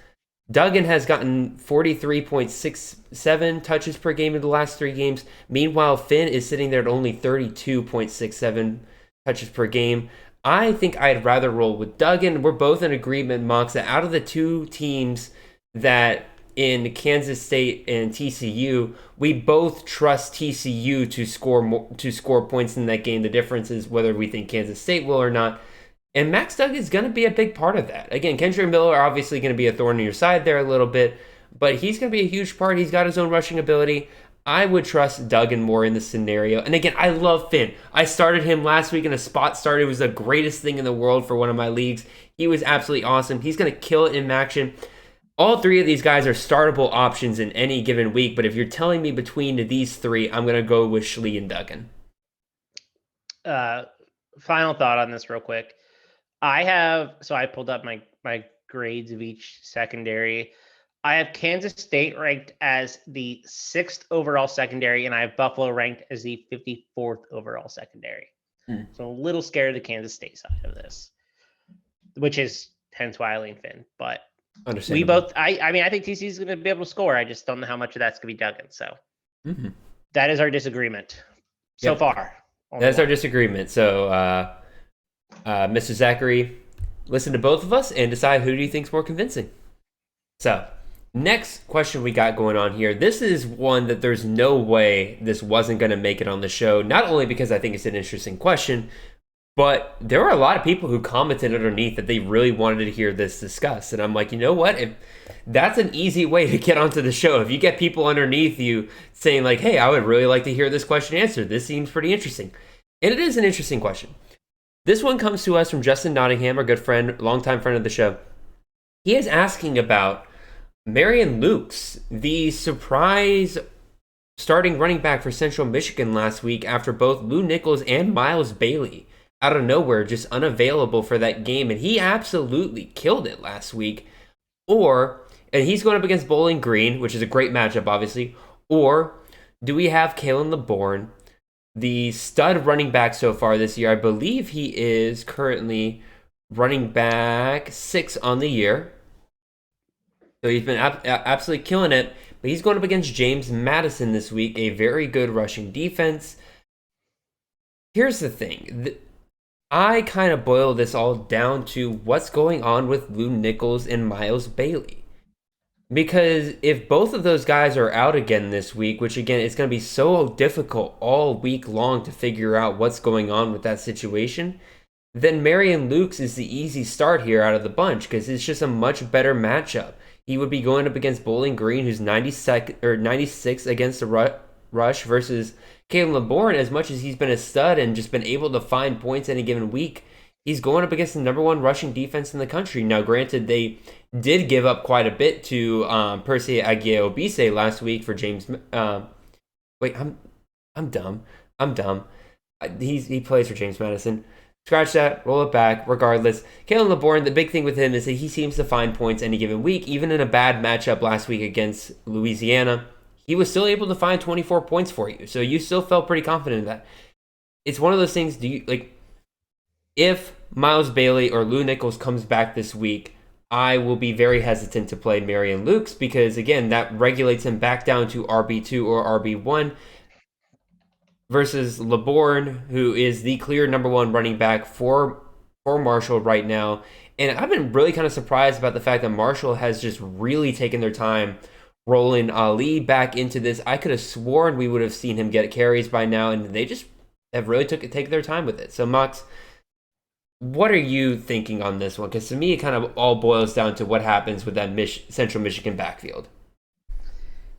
Duggan has gotten 43.67 touches per game in the last 3 games. Meanwhile, Finn is sitting there at only 32.67 touches per game. I think I'd rather roll with Duggan. We're both in agreement, Mox, that out of the 2 teams that in Kansas State and TCU, we both trust TCU to score points in that game. The difference is whether we think Kansas State will or not. And Max Duggan is going to be a big part of that. Again, Kendra Miller are obviously going to be a thorn in your side there a little bit, but he's going to be a huge part. He's got his own rushing ability. I would trust Duggan more in this scenario. And again, I love Finn. I started him last week in a spot start. It was the greatest thing in the world for one of my leagues. He was absolutely awesome. He's going to kill it in action. All 3 of these guys are startable options in any given week, but if you're telling me between these 3, I'm going to go with Schlee and Duggan. Final thought on this real quick. I pulled up my grades of each secondary. I have Kansas State ranked as the 6th overall secondary, and I have Buffalo ranked as the 54th overall secondary. So I'm a little scared of the Kansas State side of this, which is hence why I lean Finn. But we both, I think TC is going to be able to score. I just don't know how much of that's going to be Duggan. So that is our disagreement so far. That's our disagreement. So, Mr. Zachary, listen to both of us and decide who do you think is more convincing. So, next question we got going on here. This is one that there's no way this wasn't going to make it on the show, not only because I think it's an interesting question, but there were a lot of people who commented underneath that they really wanted to hear this discussed. And I'm like, you know what? If that's an easy way to get onto the show. If you get people underneath you saying like, hey, I would really like to hear this question answered. This seems pretty interesting. And it is an interesting question. This one comes to us from Justin Nottingham, our good friend, longtime friend of the show. He is asking about Marion Lukes, the surprise starting running back for Central Michigan last week after both Lou Nichols and Miles Bailey out of nowhere just unavailable for that game. And he absolutely killed it last week. And he's going up against Bowling Green, which is a great matchup, obviously. Or do we have Kalen LeBourne, the stud running back so far this year? I believe he is currently running back 6 on the year. So he's been absolutely killing it. But he's going up against James Madison this week, a very good rushing defense. Here's the thing. I kind of boil this all down to what's going on with Lou Nichols and Miles Bailey. Because if both of those guys are out again this week, which again, it's going to be so difficult all week long to figure out what's going on with that situation, then Marion Lukes is the easy start here out of the bunch because it's just a much better matchup. He would be going up against Bowling Green, who's 96 against the rush, versus Kalen LeBourne. As much as he's been a stud and just been able to find points any given week, he's going up against the number 1 rushing defense in the country. Now, granted, they did give up quite a bit to Percy Aguiar-Obise last week for James. Wait, I'm dumb. He plays for James Madison. Scratch that, roll it back. Regardless, Kalen LeBourne, the big thing with him is that he seems to find points any given week. Even in a bad matchup last week against Louisiana, he was still able to find 24 points for you. So you still felt pretty confident in that. It's one of those things. If Miles Bailey or Lou Nichols comes back this week, I will be very hesitant to play Marion Lukes because, again, that regulates him back down to RB2 or RB1 versus LeBourne, who is the clear number 1 running back for Marshall right now. And I've been really kind of surprised about the fact that Marshall has just really taken their time rolling Ali back into this. I could have sworn we would have seen him get carries by now, and they just have really taken their time with it. So, Mox, what are you thinking on this one? Because to me, it kind of all boils down to what happens with that Central Michigan backfield.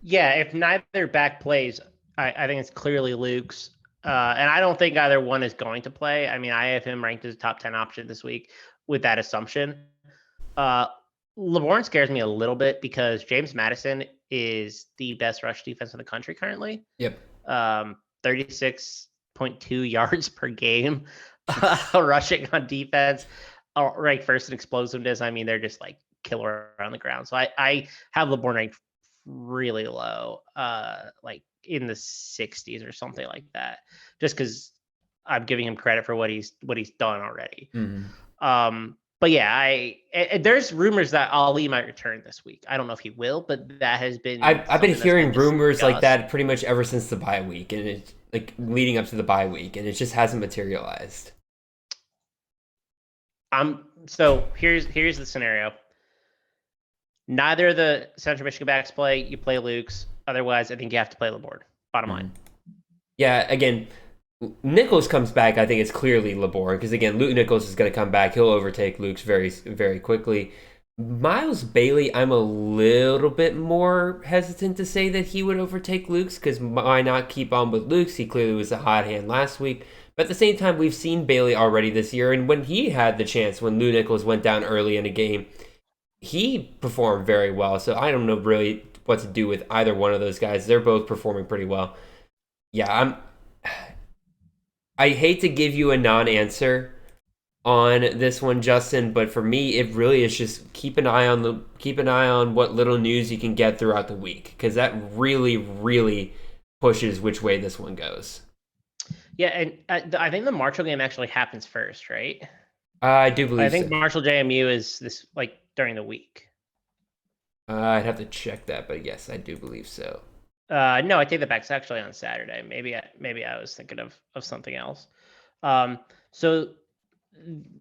Yeah, if neither back plays, I think it's clearly Luke's. And I don't think either one is going to play. I mean, I have him ranked as a top 10 option this week with that assumption. LeBourne scares me a little bit because James Madison is the best rush defense in the country currently. Yep. 36.2 yards per game rushing on defense. Ranked first in explosiveness. I mean, they're just like killer on the ground. So I have LeBourne ranked really low, like in the 60s or something like that, just because I'm giving him credit for what he's done already. But yeah, there's rumors that Ali might return this week. I don't know if he will, but that has been I've been hearing rumors like discussed. that pretty much ever since the bye week, and it's like leading up to the bye week, and it just hasn't materialized. So here's the scenario. Neither of the Central Michigan backs play. You play Luke's. Otherwise, I think you have to play Laborde. Bottom line. Yeah, again, Nichols comes back. I think it's clearly Laborde because again, Luke Nichols is going to come back. He'll overtake Luke's very, very quickly. Miles Bailey, I'm a little bit more hesitant to say that he would overtake Luke's because why not keep on with Luke's? He clearly was a hot hand last week. But at the same time, we've seen Bailey already this year, and when he had the chance, when Lou Nichols went down early in a game, he performed very well. So I don't know really what to do with either one of those guys. They're both performing pretty well. Yeah, I hate to give you a non-answer on this one, Justin, but for me, it really is just keep an eye on what little news you can get throughout the week, because that really, really pushes which way this one goes. Yeah, and I think the Marshall game actually happens first, right? I do believe. I think so. Marshall JMU is this like during the week. I'd have to check that, but yes, I do believe so. No, I take that back. It's actually on Saturday. Maybe I was thinking of something else. So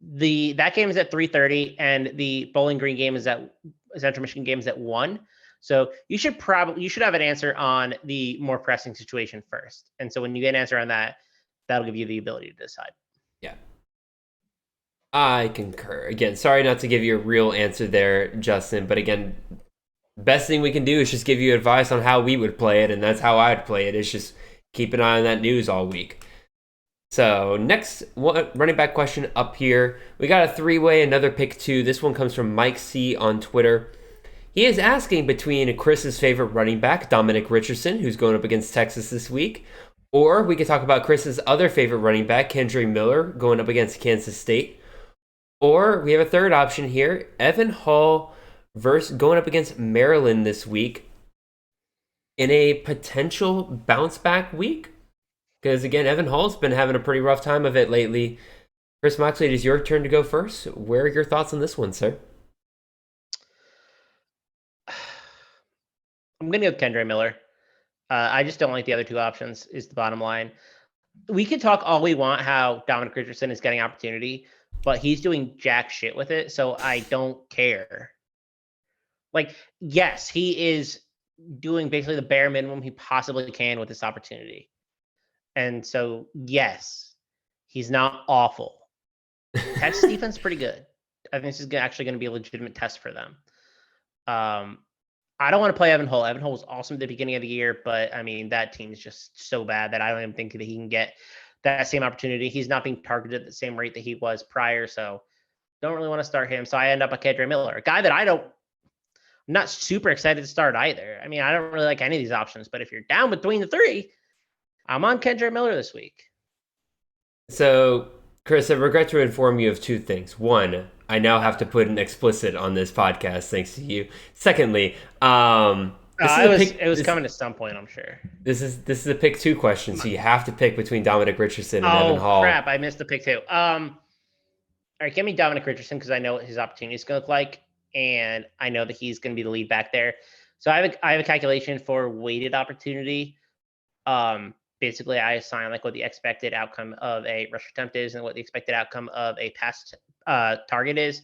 that game is at 3:30, and the Bowling Green game is at Central Michigan game is at 1. So you should have an answer on the more pressing situation first. And so when you get an answer on that, that'll give you the ability to decide. Yeah. I concur. Again, sorry not to give you a real answer there, Justin, but again, best thing we can do is just give you advice on how we would play it, and that's how I'd play it. It's just keep an eye on that news all week. So next running back question up here. We got a three-way, another pick two. This one comes from Mike C on Twitter. He is asking between Chris's favorite running back, Dominic Richardson, who's going up against Texas this week, or we could talk about Chris's other favorite running back, Kendre Miller, going up against Kansas State. Or we have a third option here, Evan Hall going up against Maryland this week in a potential bounce back week. Because again, Evan Hall's been having a pretty rough time of it lately. Chris Moxley, it is your turn to go first. Where are your thoughts on this one, sir? I'm going to go with Kendre Miller. I just don't like the other two options is the bottom line. We can talk all we want how Dominic Richardson is getting opportunity, but he's doing jack shit with it, so I don't care. Like, yes, he is doing basically the bare minimum he possibly can with this opportunity. And so, yes, he's not awful. Texas defense is pretty good. I think this is actually going to be a legitimate test for them. I don't want to play Evan Hull. Evan Hull was awesome at the beginning of the year, but I mean, that team is just so bad that I don't even think that he can get that same opportunity. He's not being targeted at the same rate that he was prior, so don't really want to start him. So I end up with Kendre Miller, a guy that I'm not super excited to start either. I mean, I don't really like any of these options, but if you're down between the three, I'm on Kendre Miller this week. So, Chris, I regret to inform you of two things. One, I now have to put an explicit on this podcast thanks to you. Secondly, it was coming to some point, I'm sure. This is a pick two question, so you have to pick between Dominic Richardson and Evan Hall. Oh crap! I missed the pick two. All right, give me Dominic Richardson because I know what his opportunity is going to look like, and I know that he's going to be the lead back there. So I have a calculation for weighted opportunity. Basically, I assign like what the expected outcome of a rush attempt is and what the expected outcome of a pass target is.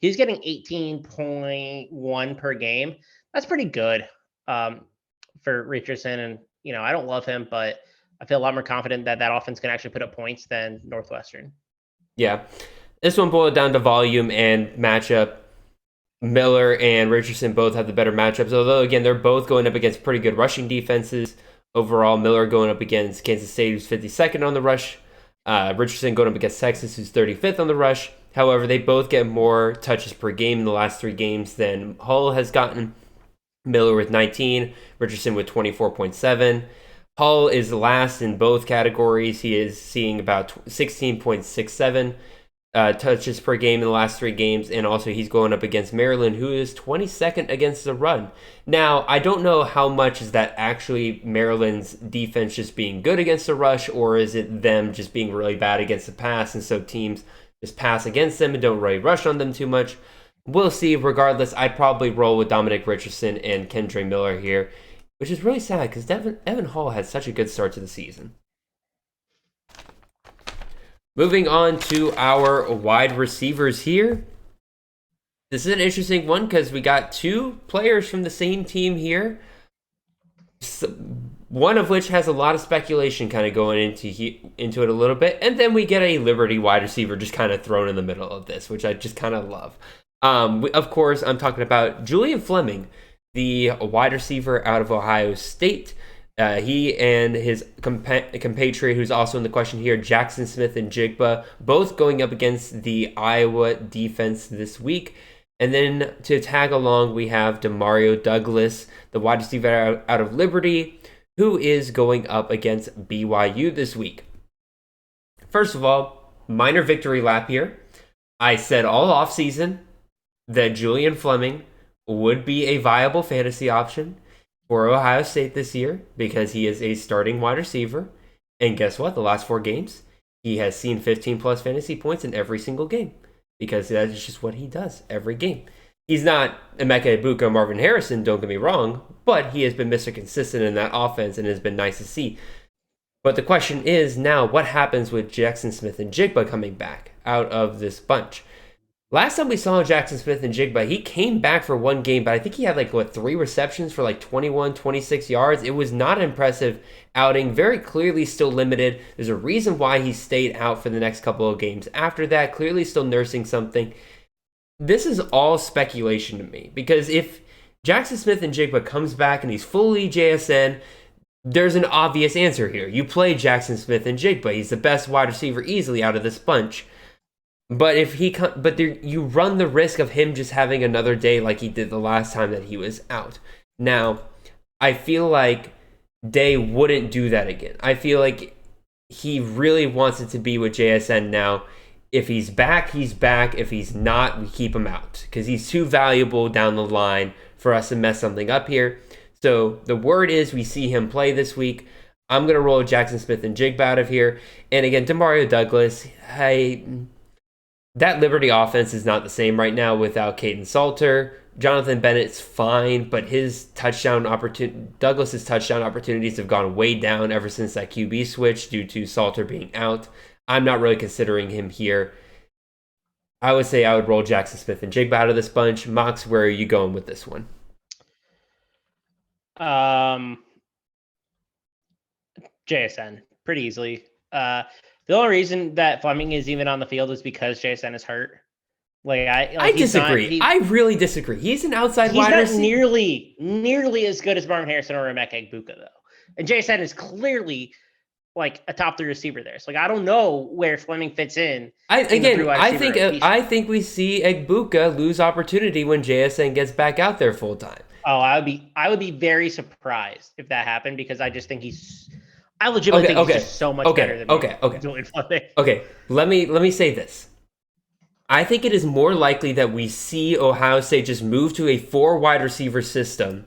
He's getting 18.1 per game. That's pretty good for Richardson. And, I don't love him, but I feel a lot more confident that offense can actually put up points than Northwestern. Yeah. This one boiled down to volume and matchup. Miller and Richardson both have the better matchups, although, again, they're both going up against pretty good rushing defenses. Overall, Miller going up against Kansas State, who's 52nd on the rush. Richardson going up against Texas, who's 35th on the rush. However, they both get more touches per game in the last three games than Hull has gotten. Miller with 19, Richardson with 24.7. Hull is last in both categories. He is seeing about 16.67 touches per game in the last 3 games, and also he's going up against Maryland, who is 22nd against the run. Now, I don't know how much is that actually Maryland's defense just being good against the rush, or is it them just being really bad against the pass, and so teams just pass against them and don't really rush on them too much. We'll see. Regardless, I'd probably roll with Dominic Richardson and Kendre Miller here, which is really sad because Evan Hall had such a good start to the season. Moving on to our wide receivers here. This is an interesting one because we got 2 players from the same team here. One of which has a lot of speculation kind of going into it a little bit. And then we get a Liberty wide receiver just kind of thrown in the middle of this, which I just kind of love. Of course, I'm talking about Julian Fleming, the wide receiver out of Ohio State. He and his compatriot, who's also in the question here, Jackson Smith-Njigba, both going up against the Iowa defense this week. And then to tag along, we have Demario Douglas, the wide receiver out of Liberty, who is going up against BYU this week. First of all, minor victory lap here. I said all offseason that Julian Fleming would be a viable fantasy option for Ohio State this year because he is a starting wide receiver. And guess what? The last 4 games, he has seen 15 plus fantasy points in every single game because that is just what he does every game. He's not Emeka Egbuka or Marvin Harrison, don't get me wrong, but he has been Mr. Consistent in that offense and has been nice to see. But the question is now, what happens with Jackson Smith-Njigba coming back out of this bunch? Last time we saw Jackson Smith-Njigba, he came back for 1 game, but I think he had 3 receptions for 21, 26 yards. It was not an impressive outing, very clearly still limited. There's a reason why he stayed out for the next couple of games after that, clearly still nursing something. This is all speculation to me, because if Jackson Smith-Njigba comes back and he's fully JSN, there's an obvious answer here. You play Jackson Smith-Njigba. He's the best wide receiver easily out of this bunch. But you run the risk of him just having another day like he did the last time that he was out. Now, I feel like Day wouldn't do that again. I feel like he really wants it to be with JSN now. If he's back, he's back. If he's not, we keep him out because he's too valuable down the line for us to mess something up here. So the word is we see him play this week. I'm going to roll Jackson Smith-Njigba out of here. And again, Demario Douglas, that Liberty offense is not the same right now without Caden Salter. Jonathan Bennett's fine, but Douglas's touchdown opportunities have gone way down ever since that QB switch due to Salter being out. I'm not really considering him here. I would say I would roll Jackson Smith-Njigba out of this bunch. Mox, where are you going with this one? JSN, pretty easily. The only reason that Fleming is even on the field is because JSN is hurt. I disagree. I really disagree. He's an outside wide receiver. He's not nearly as good as Marvin Harrison or Emeka Egbuka, though. And JSN is clearly a top 3 receiver there. So I don't know where Fleming fits in. I think we see Egbuka lose opportunity when JSN gets back out there full time. Oh, I would be very surprised if that happened because I just think I legitimately think he's just so much better than Julian Fleming. Okay, let me say this. I think it is more likely that we see Ohio State just move to a 4 wide receiver system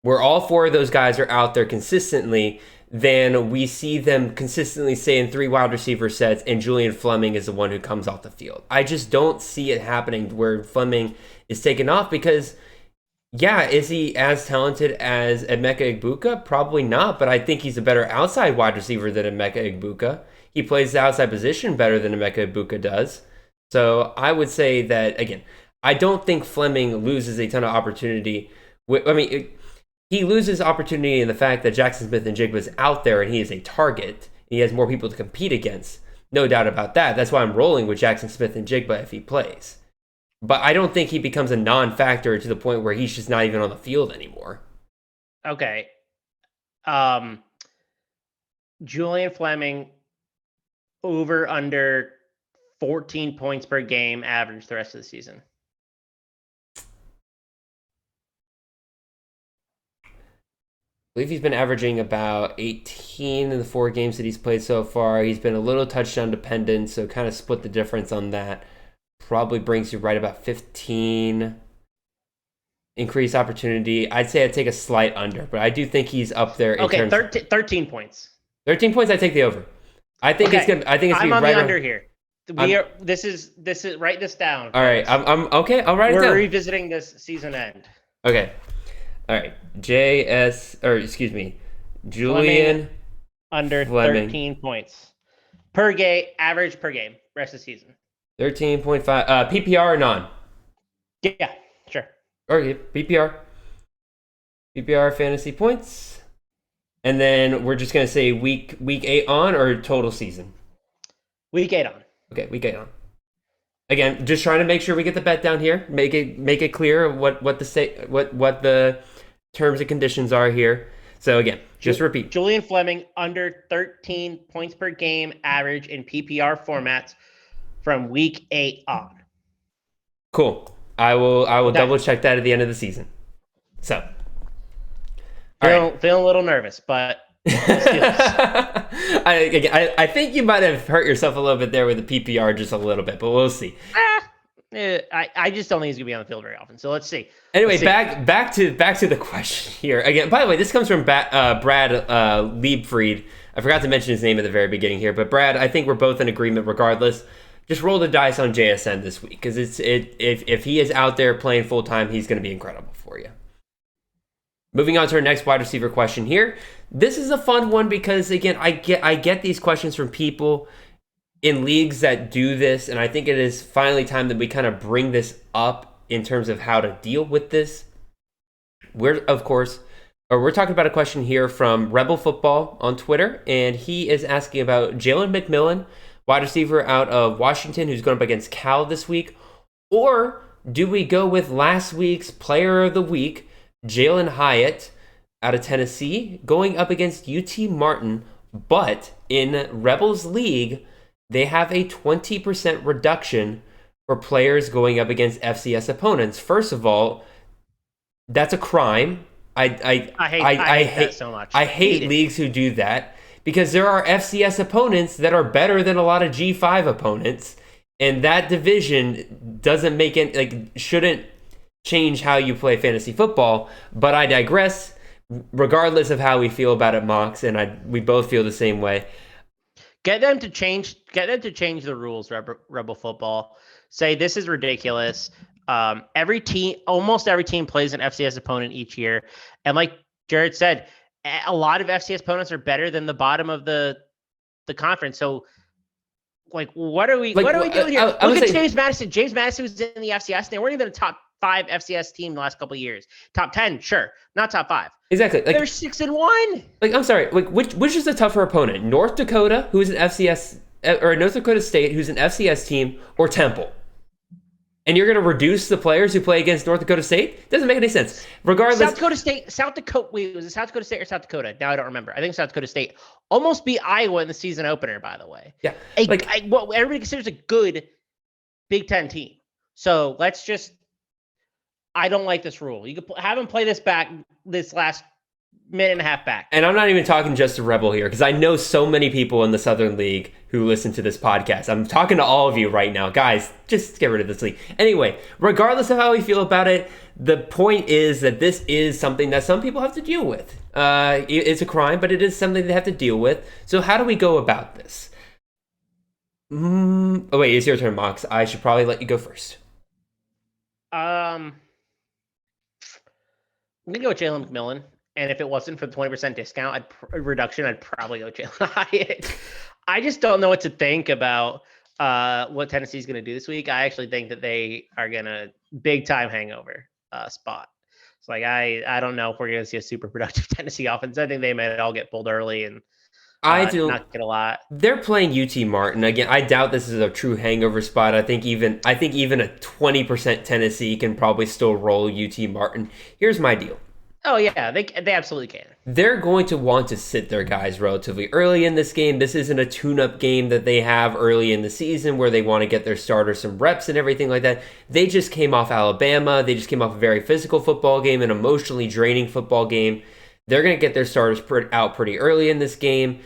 where all 4 of those guys are out there consistently than we see them consistently stay in 3 wide receiver sets and Julian Fleming is the one who comes off the field. I just don't see it happening where Fleming is taken off because, yeah, is he as talented as Emeka Egbuka? Probably not, but I think he's a better outside wide receiver than Emeka Egbuka. He plays the outside position better than Emeka Egbuka does. So I would say that, again, I don't think Fleming loses a ton of opportunity. He loses opportunity in the fact that Jackson Smith-Njigba is out there and he is a target. And he has more people to compete against. No doubt about that. That's why I'm rolling with Jackson Smith-Njigba if he plays. But I don't think he becomes a non-factor to the point where he's just not even on the field anymore. Okay. Julian Fleming over under 14 points per game average the rest of the season. believe he's been averaging about 18 in the 4 games that he's played so far. He's been a little touchdown dependent, so kind of split the difference on that. Probably brings you right about 15 increased opportunity. I'd say I'd take a slight under, but I do think he's up there. Okay, 13 points. 13 points. I take the over. I think it's gonna. I think it's. I'm on right the under here. This is. Write this down. All right. I'm okay. I'll write it down. We're revisiting this season end. Okay. All right. Julian under Fleming. 13 points per game, average per game, rest of the season. 13.5. PPR or non? Yeah, sure. Okay, PPR. PPR fantasy points. And then we're just gonna say week 8 on or total season? Week 8 on. Okay, week 8 on. Again, just trying to make sure we get the bet down here. Make it clear what the terms and conditions are here. So again, just repeat. Julian Fleming under 13 points per game average in PPR formats from week 8 on. Cool. I will double check that at the end of the season. So, feeling a little nervous, but I think you might have hurt yourself a little bit there with the PPR just a little bit, but we'll see. I just don't think he's gonna be on the field very often. So let's see. Anyway, back to the question here again. By the way, this comes from Brad Liebfried. I forgot to mention his name at the very beginning here, but Brad, I think we're both in agreement. Regardless, just roll the dice on JSN this week because if he is out there playing full time, he's going to be incredible for you. Moving on to our next wide receiver question here. This is a fun one because again, I get these questions from people in leagues that do this, and I think it is finally time that we kind of bring this up in terms of how to deal with this. We're talking about a question here from Rebel Football on Twitter, and he is asking about Jalen McMillan, wide receiver out of Washington, who's going up against Cal this week, or do we go with last week's Player of the Week, Jalen Hyatt out of Tennessee, going up against UT Martin, but in Rebels League, they have a 20% reduction for players going up against FCS opponents. First of all, that's a crime. I hate that so much. I hate leagues who do that because there are FCS opponents that are better than a lot of G5 opponents, and that division doesn't shouldn't change how you play fantasy football. But I digress. Regardless of how we feel about it, Mox, and we both feel the same way. Get them to change the rules, Rebel Football. Say this is ridiculous. Almost every team plays an FCS opponent each year. And like Jared said, a lot of FCS opponents are better than the bottom of the conference. So like, what are we doing here? Look at James Madison. James Madison was in the FCS. And they weren't even a top 5 FCS team the last couple of years. Top 10, sure. Not top 5. Exactly. They're 6-1. I'm sorry. Which is a tougher opponent? North Dakota, who's an FCS, or North Dakota State, who's an FCS team, or Temple? And you're going to reduce the players who play against North Dakota State? Doesn't make any sense. Regardless, South Dakota. Wait, was it South Dakota State or South Dakota? Now I don't remember. I think South Dakota State almost beat Iowa in the season opener. By the way, yeah. What everybody considers a good Big Ten team. So let's just. I don't like this rule. You could have them play this last minute and a half back. And I'm not even talking just to Rebel here because I know so many people in the Southern League who listen to this podcast. I'm talking to all of you right now. Guys, just get rid of this league. Anyway, regardless of how we feel about it, the point is that this is something that some people have to deal with. It's a crime, but it is something they have to deal with. So how do we go about this? Oh, wait, it's your turn, Mox. I should probably let you go first. I'm going to go with Jalen McMillan. And if it wasn't for the 20% discount reduction, I'd probably go Jalen Hyatt. I just don't know what to think about what Tennessee's going to do this week. I actually think that they are going to big time hangover spot. So I don't know if we're going to see a super productive Tennessee offense. I think they might all get pulled early and not get a lot. They're playing UT Martin again. I doubt this is a true hangover spot. I think even a 20% Tennessee can probably still roll UT Martin. Here's my deal. Oh yeah, they absolutely can. They're going to want to sit their guys relatively early in this game. This isn't a tune-up game that they have early in the season where they want to get their starters some reps and everything like that. They just came off Alabama. They just came off a very physical football game, an emotionally draining football game. They're going to get their starters out pretty early in this game.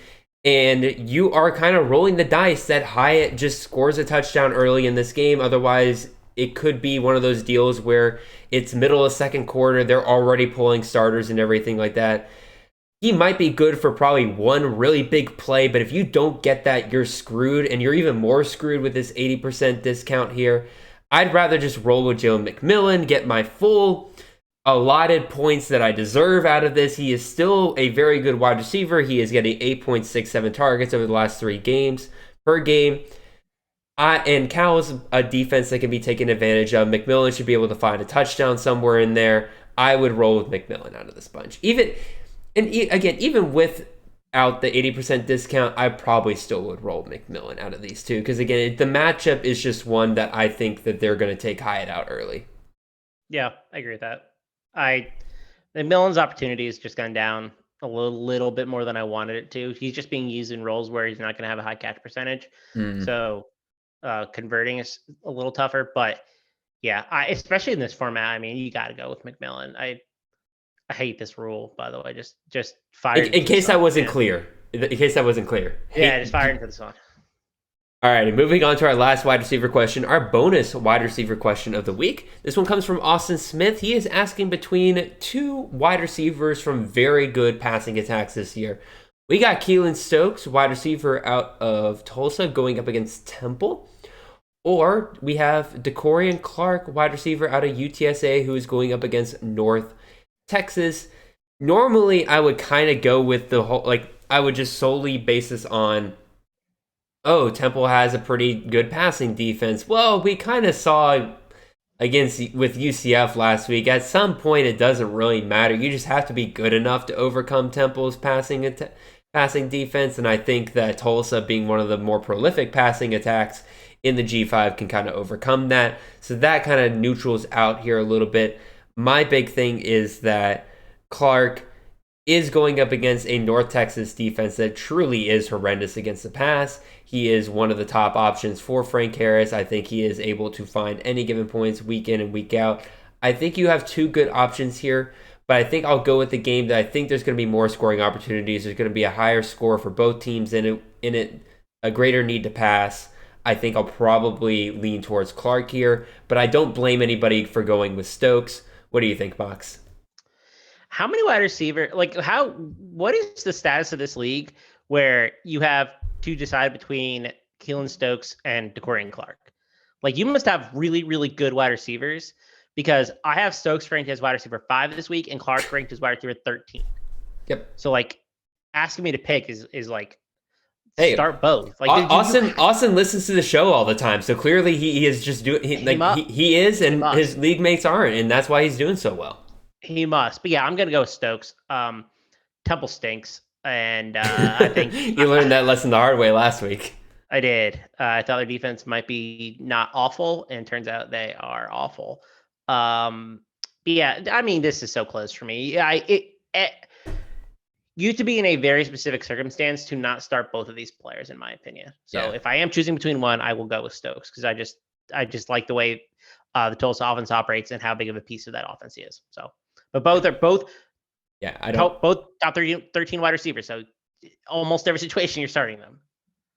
And you are kind of rolling the dice that Hyatt just scores a touchdown early in this game. Otherwise, it could be one of those deals where it's middle of second quarter, they're already pulling starters and everything like that. He might be good for probably one really big play, but if you don't get that, you're screwed, and you're even more screwed with this 80% discount here. I'd rather just roll with Joe McMillan, get my full allotted points that I deserve out of this. He is still a very good wide receiver. He is getting 8.67 targets over the last 3 games per game. And Cal is a defense that can be taken advantage of. McMillan should be able to find a touchdown somewhere in there. I would roll with McMillan out of this bunch. Even without the 80% discount, I probably still would roll McMillan out of these two. Because again, the matchup is just one that I think that they're going to take Hyatt out early. Yeah, I agree with that. McMillan's opportunity has just gone down a little bit more than I wanted it to. He's just being used in roles where he's not going to have a high catch percentage. So converting is a little tougher. But yeah, especially in this format, I mean, you got to go with McMillan. I hate this rule, by the way. Just fire. In case that wasn't clear. In case that wasn't clear. Yeah, just fire into this one. All right, and moving on to our last wide receiver question, our bonus wide receiver question of the week. This one comes from Austin Smith. He is asking between 2 wide receivers from very good passing attacks this year. We got Keelan Stokes, wide receiver out of Tulsa, going up against Temple. Or we have DeCorian Clark, wide receiver out of UTSA, who is going up against North Texas. Normally, I would kind of go with the whole, I would just solely base this on, Temple has a pretty good passing defense. Well, we kind of saw with UCF last week. At some point, it doesn't really matter. You just have to be good enough to overcome Temple's passing defense. And I think that Tulsa, being one of the more prolific passing attacks in the G5, can kind of overcome that. So that kind of neutrals out here a little bit. My big thing is that Clark is going up against a North Texas defense that truly is horrendous against the pass. He is one of the top options for Frank Harris. I think he is able to find any given points week in and week out. I think you have 2 good options here, but I think I'll go with the game that I think there's going to be more scoring opportunities. There's going to be a higher score for both teams in it, a greater need to pass. I think I'll probably lean towards Clark here, but I don't blame anybody for going with Stokes. What do you think, Mox? How many wide receiver, what is the status of this league where you have to decide between Keelan Stokes and DeCorian Clark? You must have really, really good wide receivers, because I have Stokes ranked as wide receiver 5 this week and Clark ranked as wide receiver 13. Yep. So asking me to pick is hey, start both. Austin listens to the show all the time, so clearly he is just doing. He is, and his league mates aren't, and that's why he's doing so well. He must. But yeah, I'm gonna go with Stokes. Temple stinks, and I think you learned that lesson the hard way last week. I did. I thought their defense might be not awful, and turns out they are awful. But yeah, I mean, this is so close for me. You have to be in a very specific circumstance to not start both of these players, in my opinion. So if I am choosing between one, I will go with Stokes, because I just like the way the Tulsa offense operates and how big of a piece of that offense he is. So, but both top 13 wide receivers. So almost every situation you're starting them.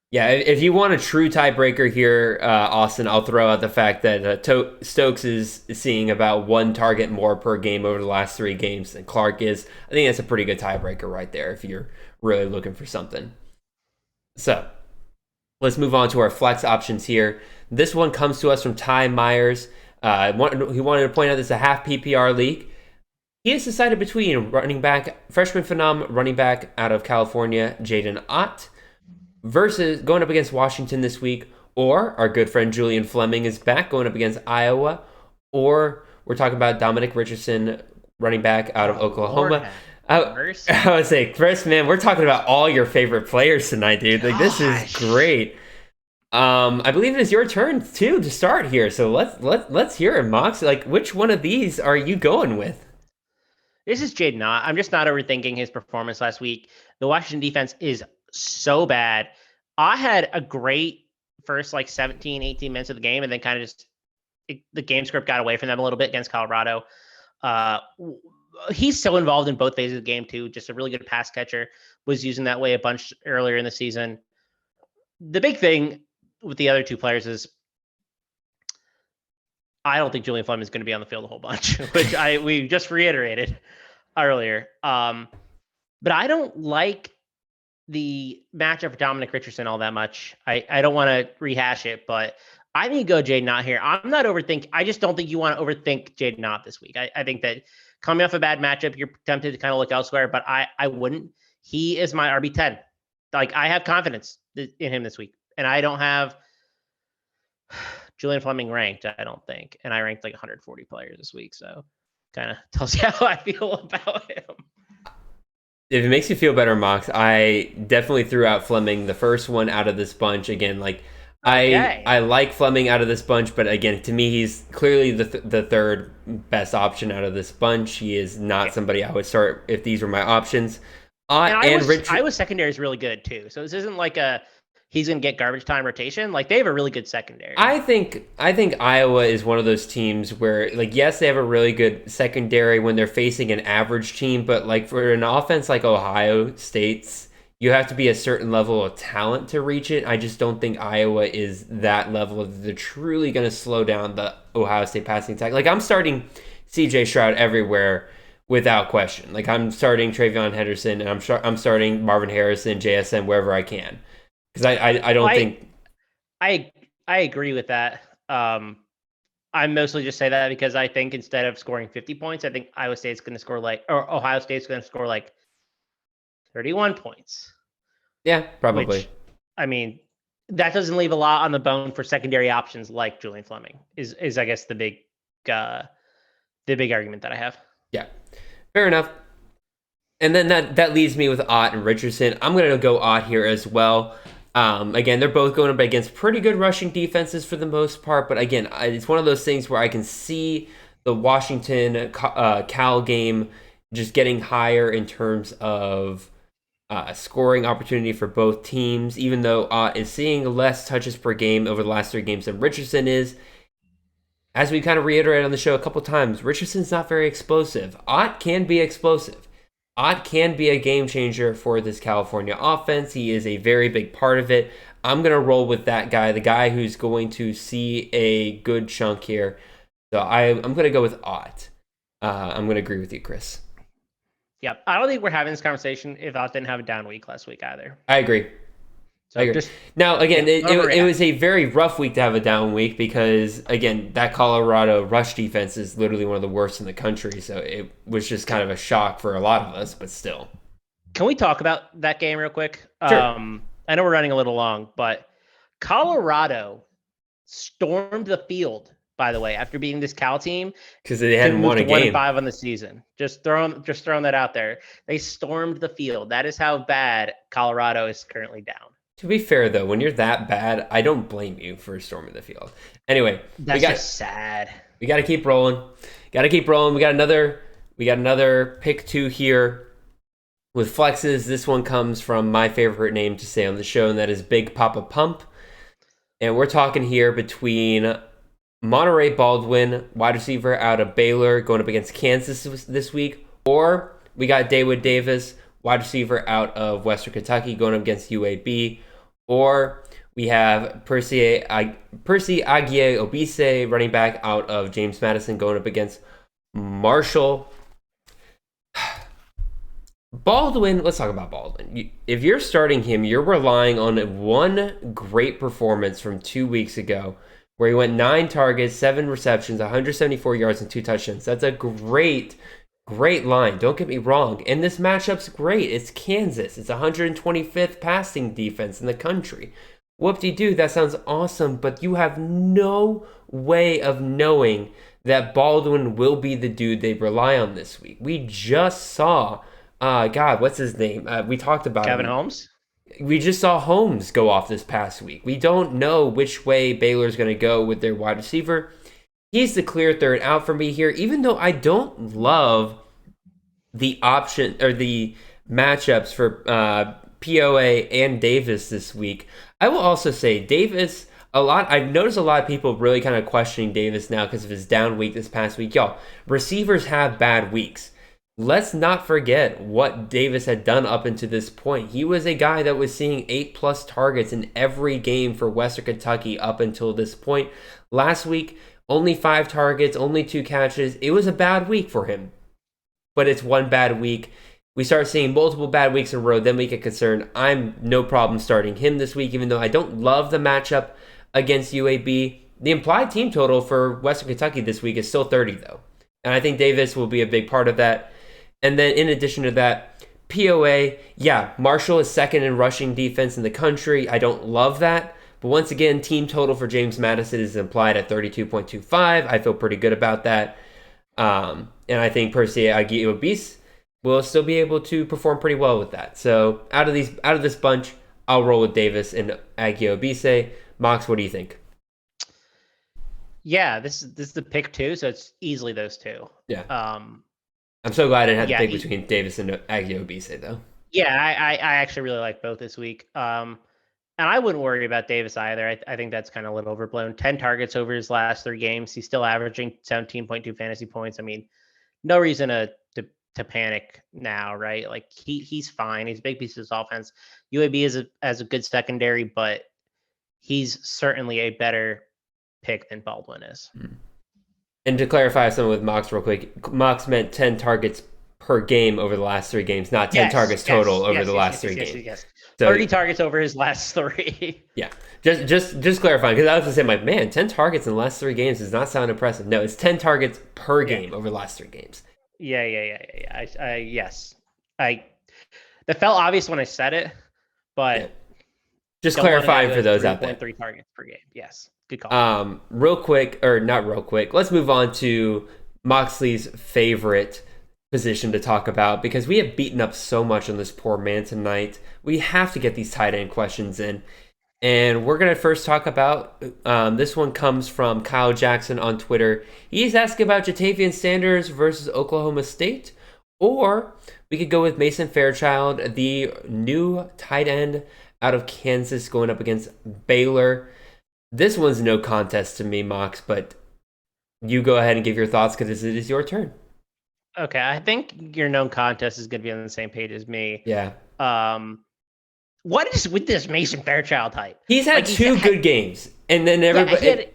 Yeah, if you want a true tiebreaker here, Austin, I'll throw out the fact that Stokes is seeing about 1 target more per game over the last 3 games than Clark is. I think that's a pretty good tiebreaker right there if you're really looking for something. So let's move on to our flex options here. This one comes to us from Ty Myers. He wanted to point out this is a half PPR league. He has decided between freshman phenom running back out of California, Jaden Ott, versus going up against Washington this week, or our good friend Julian Fleming is back going up against Iowa, or we're talking about Dominic Richardson, running back out of Oklahoma. I would say, Chris, man, we're talking about all your favorite players tonight, dude. This is great. I believe it is your turn too to start here, so let's hear it, Mox. Which one of these are you going with? This is Jaden Ott. I'm just not overthinking his performance last week. The Washington defense is so bad. I had a great first 17, 18 minutes of the game, and then kind of the game script got away from them a little bit against Colorado. he's so involved in both phases of the game too. Just a really good pass catcher. Was using that way a bunch earlier in the season. The big thing with the other two players is I don't think Julian Fleming is going to be on the field a whole bunch, which we just reiterated earlier. But I don't like the matchup for Dominic Richardson all that much. I don't want to rehash it, but I think you go Jaden Ott here. I'm not overthinking. I just don't think you want to overthink Jaden Ott this week. I think that coming off a bad matchup, you're tempted to kind of look elsewhere, but I wouldn't. He is my RB10. Like, I have confidence in him this week, and I don't have Julian Fleming ranked, I don't think. And I ranked like 140 players this week, so kind of tells you how I feel about him. If it makes you feel better, Mox, I definitely threw out Fleming, the first one out of this bunch. Again, like I like Fleming out of this bunch, but again, to me, he's clearly the third best option out of this bunch. He is not somebody I would start if these were my options. Iowa's secondary is really good too, so this isn't like he's going to get garbage time rotation. Like, they have a really good secondary. I think Iowa is one of those teams where, like, yes, they have a really good secondary when they're facing an average team, but like for an offense like Ohio State's, you have to be a certain level of talent to reach it. I just don't think Iowa is that level of they're truly going to slow down the Ohio State passing attack. Like, I'm starting CJ Stroud everywhere without question. Like, I'm starting Travion Henderson, and I'm starting Marvin Harrison, JSN, wherever I can. Because I don't think I agree with that. I mostly just say that because I think instead of scoring 50 points, I think Ohio State's going to score Ohio State's going to score like 31 points. Yeah, probably. Which, I mean, that doesn't leave a lot on the bone for secondary options like Julian Fleming. Is I guess the big argument that I have. Yeah, fair enough. And then that leaves me with Ott and Richardson. I'm going to go Ott here as well. Again, they're both going up against pretty good rushing defenses for the most part, but again, it's one of those things where I can see the Washington Cal game just getting higher in terms of scoring opportunity for both teams, even though Ott is seeing less touches per game over the last 3 games than Richardson is. As we kind of reiterated on the show a couple times, Richardson's not very explosive. Ott can be explosive. Ott can be a game changer for this California offense. He is a very big part of it. I'm going to roll with that guy, the guy who's going to see a good chunk here. So I'm going to go with Ott. I'm going to agree with you, Chris. Yep. I don't think we're having this conversation if Ott didn't have a down week last week either. I agree. So now, again, it was a very rough week to have a down week because, again, that Colorado rush defense is literally one of the worst in the country. So it was just kind of a shock for a lot of us, but still. Can we talk about that game real quick? Sure. I know we're running a little long, but Colorado stormed the field, by the way, after beating this Cal team. Because they hadn't won a game. 1-5 on the season. Just throwing that out there. They stormed the field. That is how bad Colorado is currently down. To be fair, though, when you're that bad, I don't blame you for storming the field. Anyway, that's just sad. We got to keep rolling. We got another pick 2 here with flexes. This one comes from my favorite name to say on the show, and that is Big Papa Pump. And we're talking here between Monterey Baldwin, wide receiver out of Baylor, going up against Kansas this week, or we got David Davis, wide receiver out of Western Kentucky, going up against UAB. Or we have Percy Agie-Obise, running back out of James Madison, going up against Marshall. Baldwin, let's talk about Baldwin. If you're starting him, you're relying on one great performance from 2 weeks ago where he went 9 targets, 7 receptions, 174 yards, and 2 touchdowns. That's a great line. Don't get me wrong. And this matchup's great. It's Kansas. It's 125th passing defense in the country. Whoop-de-doo, that sounds awesome, but you have no way of knowing that Baldwin will be the dude they rely on this week. We just saw, what's his name? We talked about Kevin Holmes? We just saw Holmes go off this past week. We don't know which way Baylor's going to go with their wide receiver. He's the clear third out for me here, even though I don't love the option or the matchups for POA and Davis this week. I will also say Davis, I've noticed a lot of people really kind of questioning Davis now because of his down week this past week. Y'all, receivers have bad weeks. let's not forget what Davis had done up until this point. He was a guy that was seeing 8+ targets in every game for Western Kentucky up until this point. Last week, only 5 targets, only 2 catches. It was a bad week for him, but it's one bad week. We start seeing multiple bad weeks in a row, then we get concerned. I'm no problem starting him this week, even though I don't love the matchup against UAB. The implied team total for Western Kentucky this week is still 30, though. And I think Davis will be a big part of that. And then in addition to that, POA, yeah, Marshall is second in rushing defense in the country. I don't love that. But once again, team total for James Madison is implied at 32.25. I feel pretty good about that. And I think Percy Aguiobis will still be able to perform pretty well with that. So out of this bunch, I'll roll with Davis and Aguiobise. Mox, what do you think? Yeah, this is the pick 2, so it's easily those 2. Yeah. I'm so glad I didn't have to pick between Davis and Aguiobise, though. Yeah, I actually really like both this week. And I wouldn't worry about Davis either. I think that's kind of a little overblown. 10 targets over his last 3 games. He's still averaging 17.2 fantasy points. I mean, no reason to panic now, right? Like he's fine. He's a big piece of his offense. UAB is a good secondary, but he's certainly a better pick than Baldwin is. And to clarify something with Mox real quick, Mox meant 10 targets per game over the last 3 games, not 10 targets total over the last 3 games. Yes. So, 30 targets over his last 3. Yeah. Just clarifying, because I was going to say, like, man, 10 targets in the last 3 games does not sound impressive. No, it's 10 targets per game over the last 3 games. Yeah. Yes. That felt obvious when I said it, but just clarifying for those out there. 3 targets per game. Yes. Good call. Real quick, or not real quick, let's move on to Moxley's favorite position to talk about, because we have beaten up so much on this poor man tonight. We have to get these tight end questions in. And we're going to first talk about, this one comes from Kyle Jackson on Twitter. He's asking about Jatavian Sanders versus Oklahoma State, or we could go with Mason Fairchild, the new tight end out of Kansas, going up against Baylor. This one's no contest to me, Mox, but you go ahead and give your thoughts because it is your turn. Okay, I think your known contest is going to be on the same page as me. Yeah. What is with this Mason Fairchild hype? He's had 2 good games, and then everybody.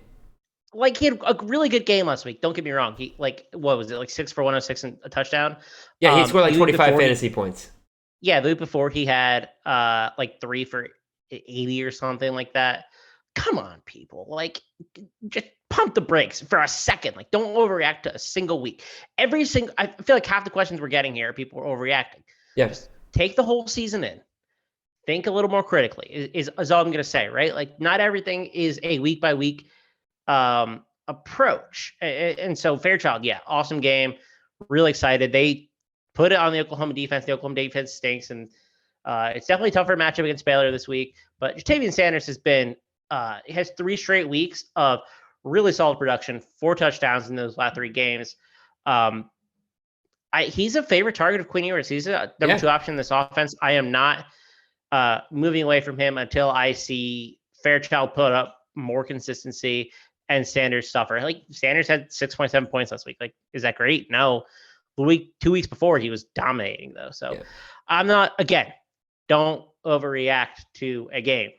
He had a really good game last week. Don't get me wrong. He what was it, like 6 for 106 and a touchdown? Yeah, he scored like 25 fantasy points. Yeah, the week before he had like 3 for 80 or something like that. Come on, people. Like, just pump the brakes for a second. Like, don't overreact to a single week. I feel like half the questions we're getting here, people are overreacting. Yeah. Just take the whole season in. Think a little more critically, is all I'm going to say, right? Like, not everything is a week-by-week approach. And so, Fairchild, yeah, awesome game. Really excited. They put it on the Oklahoma defense. The Oklahoma defense stinks, and it's definitely a tougher matchup against Baylor this week. But Jatavian Sanders has 3 straight weeks of really solid production, 4 touchdowns in those last 3 games. He's a favorite target of Quinn Ewers. He's a number 2 option in this offense. I am not moving away from him until I see Fairchild put up more consistency and Sanders suffer. Like, Sanders had 6.7 points last week. Like, is that great? No. 2 weeks before, he was dominating, though. So I'm not, again, don't overreact to a game.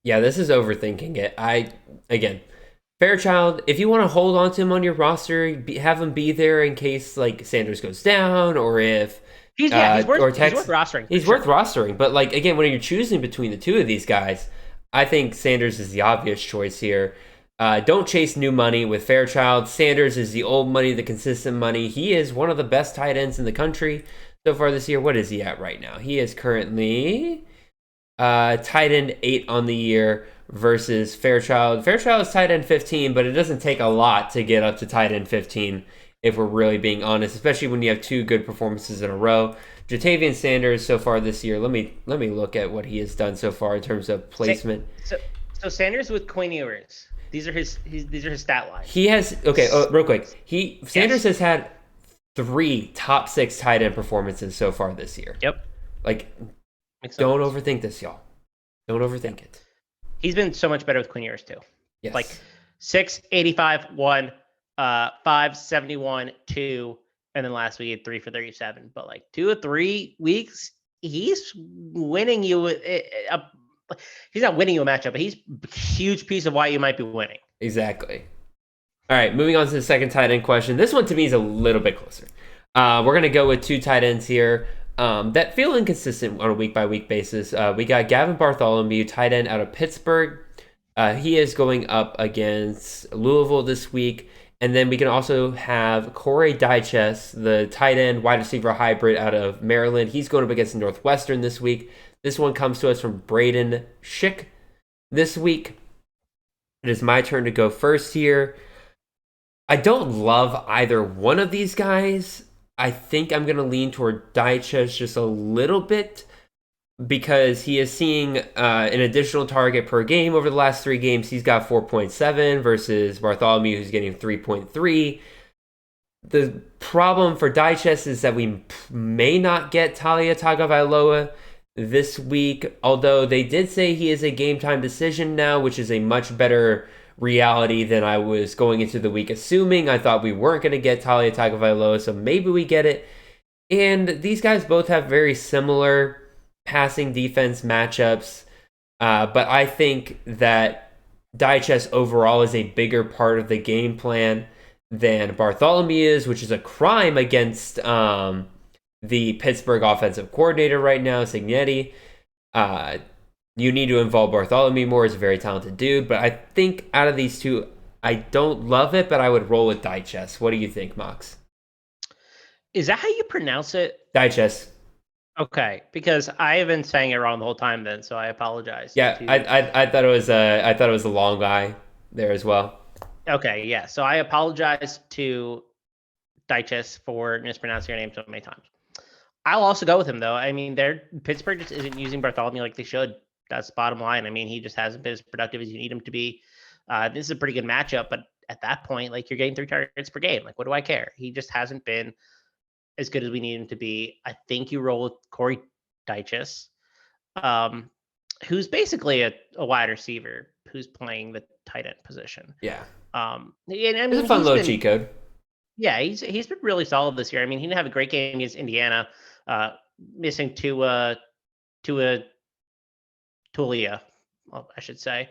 Yeah, this is overthinking it. Fairchild, if you want to hold on to him on your roster, have him be there in case like Sanders goes down, or if he's worth rostering. He's worth rostering, but like again, when you're choosing between the 2 of these guys, I think Sanders is the obvious choice here. Don't chase new money with Fairchild. Sanders is the old money, the consistent money. He is one of the best tight ends in the country so far this year. What is he at right now? He is currently tight end 8 on the year versus Fairchild. Fairchild is tight end 15, but it doesn't take a lot to get up to tight end 15 if we're really being honest, especially when you have 2 good performances in a row. Jatavian Sanders so far this year, let me look at what he has done so far in terms of placement. So Sanders with Quinn Ewers. These are his stat lines. He has real quick. Sanders has had 3 top 6 tight end performances so far this year. Yep. Like, don't overthink this, y'all. Don't overthink it. He's been so much better with Quinn Ewers too. Yes. Like 685, 1, 571, 2, and then last week he had 3 for 37. But like 2 or 3 weeks, he's winning you. He's not winning you a matchup, but he's a huge piece of why you might be winning. Exactly. All right, moving on to the second tight end question. This one to me is a little bit closer. We're going to go with 2 tight ends here that feel inconsistent on a week-by-week basis. We got Gavin Bartholomew, tight end out of Pittsburgh. He is going up against Louisville this week. And then we can also have Corey Dyches, the tight end wide receiver hybrid out of Maryland. He's going up against Northwestern this week. This one comes to us from Braden Schick this week. It is my turn to go first here. I don't love either one of these guys. I think I'm going to lean toward Dyches just a little bit because he is seeing an additional target per game over the last 3 games. He's got 4.7 versus Bartholomew, who's getting 3.3. The problem for Dyches is that we may not get Talia Tagovailoa this week, although they did say he is a game time decision now, which is a much better reality than I was going into the week assuming. I thought we weren't going to get Talia Tagovailoa, so maybe we get it. And these guys both have very similar passing defense matchups, but I think that Dyches overall is a bigger part of the game plan than Bartholomew is, which is a crime against the Pittsburgh offensive coordinator right now, Signetti. You need to involve Bartholomew more. He's a very talented dude, but I think out of these two, I don't love it, but I would roll with Dyches. What do you think, Mox? Is that how you pronounce it? Dyches. Okay, because I have been saying it wrong the whole time then, so I apologize. Yeah, I thought it was a long guy there as well. Okay, yeah. So I apologize to Dyches for mispronouncing your name so many times. I'll also go with him though. I mean, Pittsburgh just isn't using Bartholomew like they should. That's the bottom line. I mean, he just hasn't been as productive as you need him to be. This is a pretty good matchup, but at that point, like you're getting 3 targets per game. Like, what do I care? He just hasn't been as good as we need him to be. I think you roll with Corey Dyches, who's basically a wide receiver who's playing the tight end position. Yeah. And I mean, it's a fun little cheat code. Yeah, he's been really solid this year. I mean, he didn't have a great game against Indiana, missing Tulia, I should say.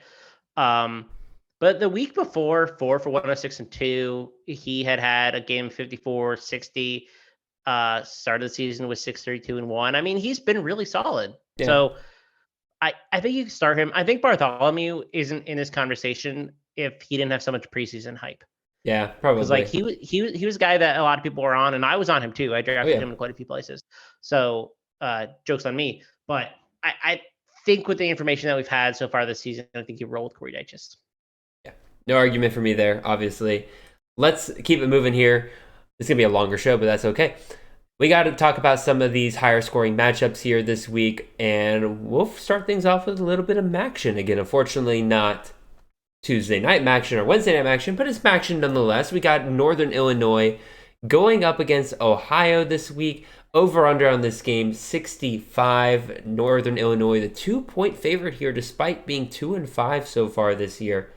But the week before, 4 for 106 and 2, he had a game 54-60. Started the season with 632 and 1. I mean, he's been really solid. Yeah. So I think you can start him. I think Bartholomew isn't in this conversation if he didn't have so much preseason hype. Yeah, probably. Because like he was a guy that a lot of people were on, and I was on him too. I drafted him in quite a few places. So joke's on me. But I think with the information that we've had so far this season, I think you roll with Corey Dyches. Yeah, no argument for me there. Obviously, let's keep it moving here. It's gonna be a longer show, but that's okay. We got to talk about some of these higher scoring matchups here this week, and we'll start things off with a little bit of Maction again. Unfortunately, not Tuesday night Maction or Wednesday night Maction, but it's Maction nonetheless. We got Northern Illinois going up against Ohio this week. Over under on this game, 65. Northern Illinois, the 2-point favorite here, despite being 2-5 so far this year.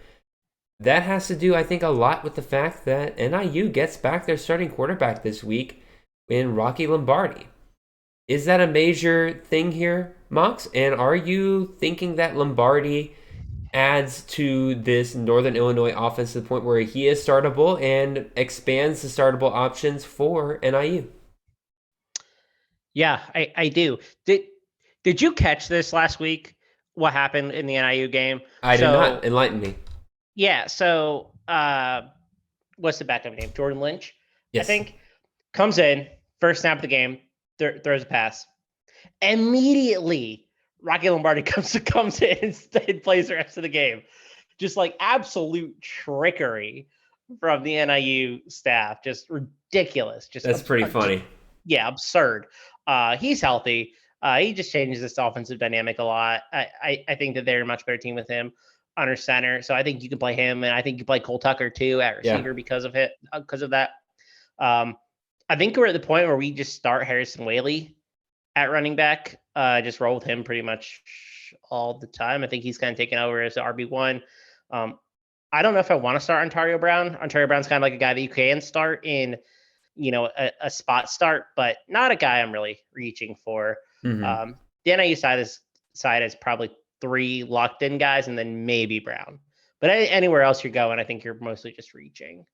That has to do, I think, a lot with the fact that NIU gets back their starting quarterback this week in Rocky Lombardi. Is that a major thing here, Mox? And are you thinking that Lombardi adds to this Northern Illinois offense to the point where he is startable and expands the startable options for NIU? Yeah, I do. Did you catch this last week? What happened in the NIU game? I did not. Enlighten me. Yeah, so what's the backup name? Jordan Lynch, yes. I think, comes in, first snap of the game, throws a pass. Immediately, Rocky Lombardi comes in and plays the rest of the game. Just like absolute trickery from the NIU staff. Just ridiculous. That's pretty funny. Yeah, absurd. He's healthy. He just changes this offensive dynamic a lot. I think that they're a much better team with him under center. So I think you can play him, and I think you play Cole Tucker too at receiver because of that. I think we're at the point where we just start Harrison Whaley at running back. Just roll with him pretty much all the time. I think he's kind of taken over as the RB1. I don't know if I want to start Ontario Brown. Ontario Brown's kind of like a guy that you can start in a spot start, but not a guy I'm really reaching for. Mm-hmm. The NIU side is probably 3 locked in guys and then maybe Brown. But anywhere else you're going, I think you're mostly just reaching.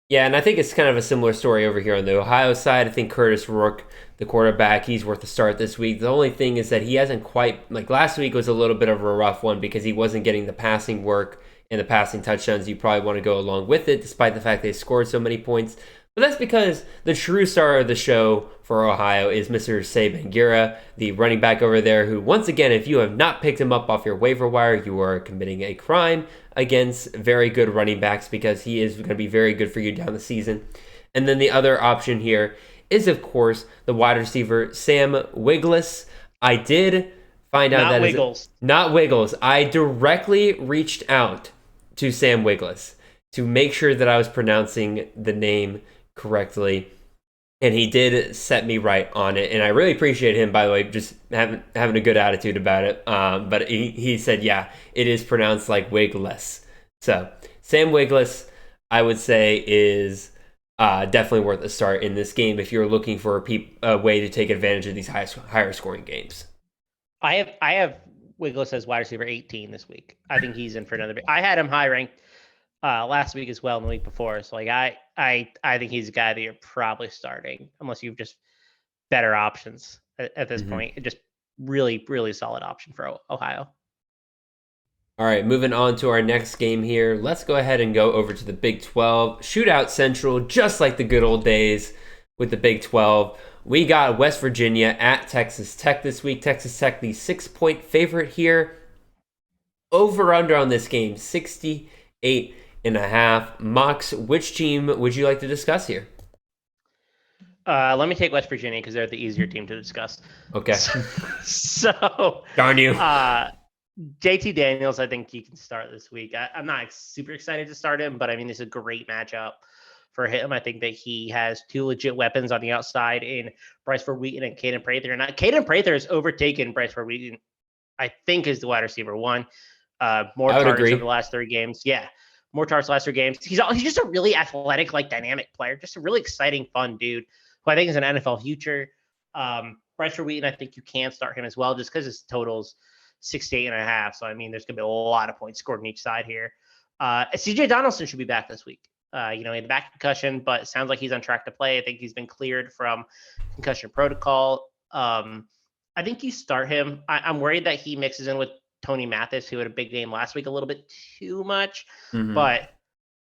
Yeah, and I think it's kind of a similar story over here on the Ohio side. I think Curtis Rourke, the quarterback, he's worth a start this week. The only thing is that he hasn't quite, like last week was a little bit of a rough one because he wasn't getting the passing work and the passing touchdowns you probably want to go along with it, despite the fact they scored so many points. But that's because the true star of the show for Ohio is Mr. Saban Gura, the running back over there, who, once again, if you have not picked him up off your waiver wire, you are committing a crime against very good running backs because he is going to be very good for you down the season. And then the other option here is, of course, the wide receiver, Sam Wiggles. I did find out that not Wiggles. I directly reached out to Sam Wiggles to make sure that I was pronouncing the name correctly, and he did set me right on it, and I really appreciate him, by the way, just having a good attitude about it. But he said, yeah, it is pronounced like Wigless. So Sam Wigless, I would say, is definitely worth a start in this game if you're looking for a way to take advantage of these higher scoring games. I have Wigless as wide receiver 18 this week. I think he's in for another. I had him high ranked last week as well, and the week before. So I think he's a guy that you're probably starting unless you've just better options at this point. Just really, really solid option for Ohio. All right, moving on to our next game here. Let's go ahead and go over to the Big 12. Shootout Central, just like the good old days with the Big 12. We got West Virginia at Texas Tech this week. Texas Tech, the 6-point favorite here. Over-under on this game, 68.5. Mox, which team would you like to discuss here? Let me take West Virginia because they're the easier team to discuss. Okay. So darn you. JT Daniels, I think you can start this week. I'm not super excited to start him, but I mean, this is a great matchup for him. I think that he has 2 legit weapons on the outside in Bryce Ford Wheaton and Caden Prather. And Caden Prather has overtaken Bryce Ford Wheaton, I think, is the wide receiver 1. More targets over the last 3 games. Yeah. More targets last 3 games. He's just a really athletic, dynamic player. Just a really exciting, fun dude who I think is an NFL future. Bryce Ford Wheaton, I think you can start him as well just because his total's 68.5. So, I mean, there's going to be a lot of points scored on each side here. CJ Donaldson should be back this week. He had the back concussion, but it sounds like he's on track to play. I think he's been cleared from concussion protocol. I think you start him. I'm worried that he mixes in with Tony Mathis, who had a big game last week, a little bit too much, but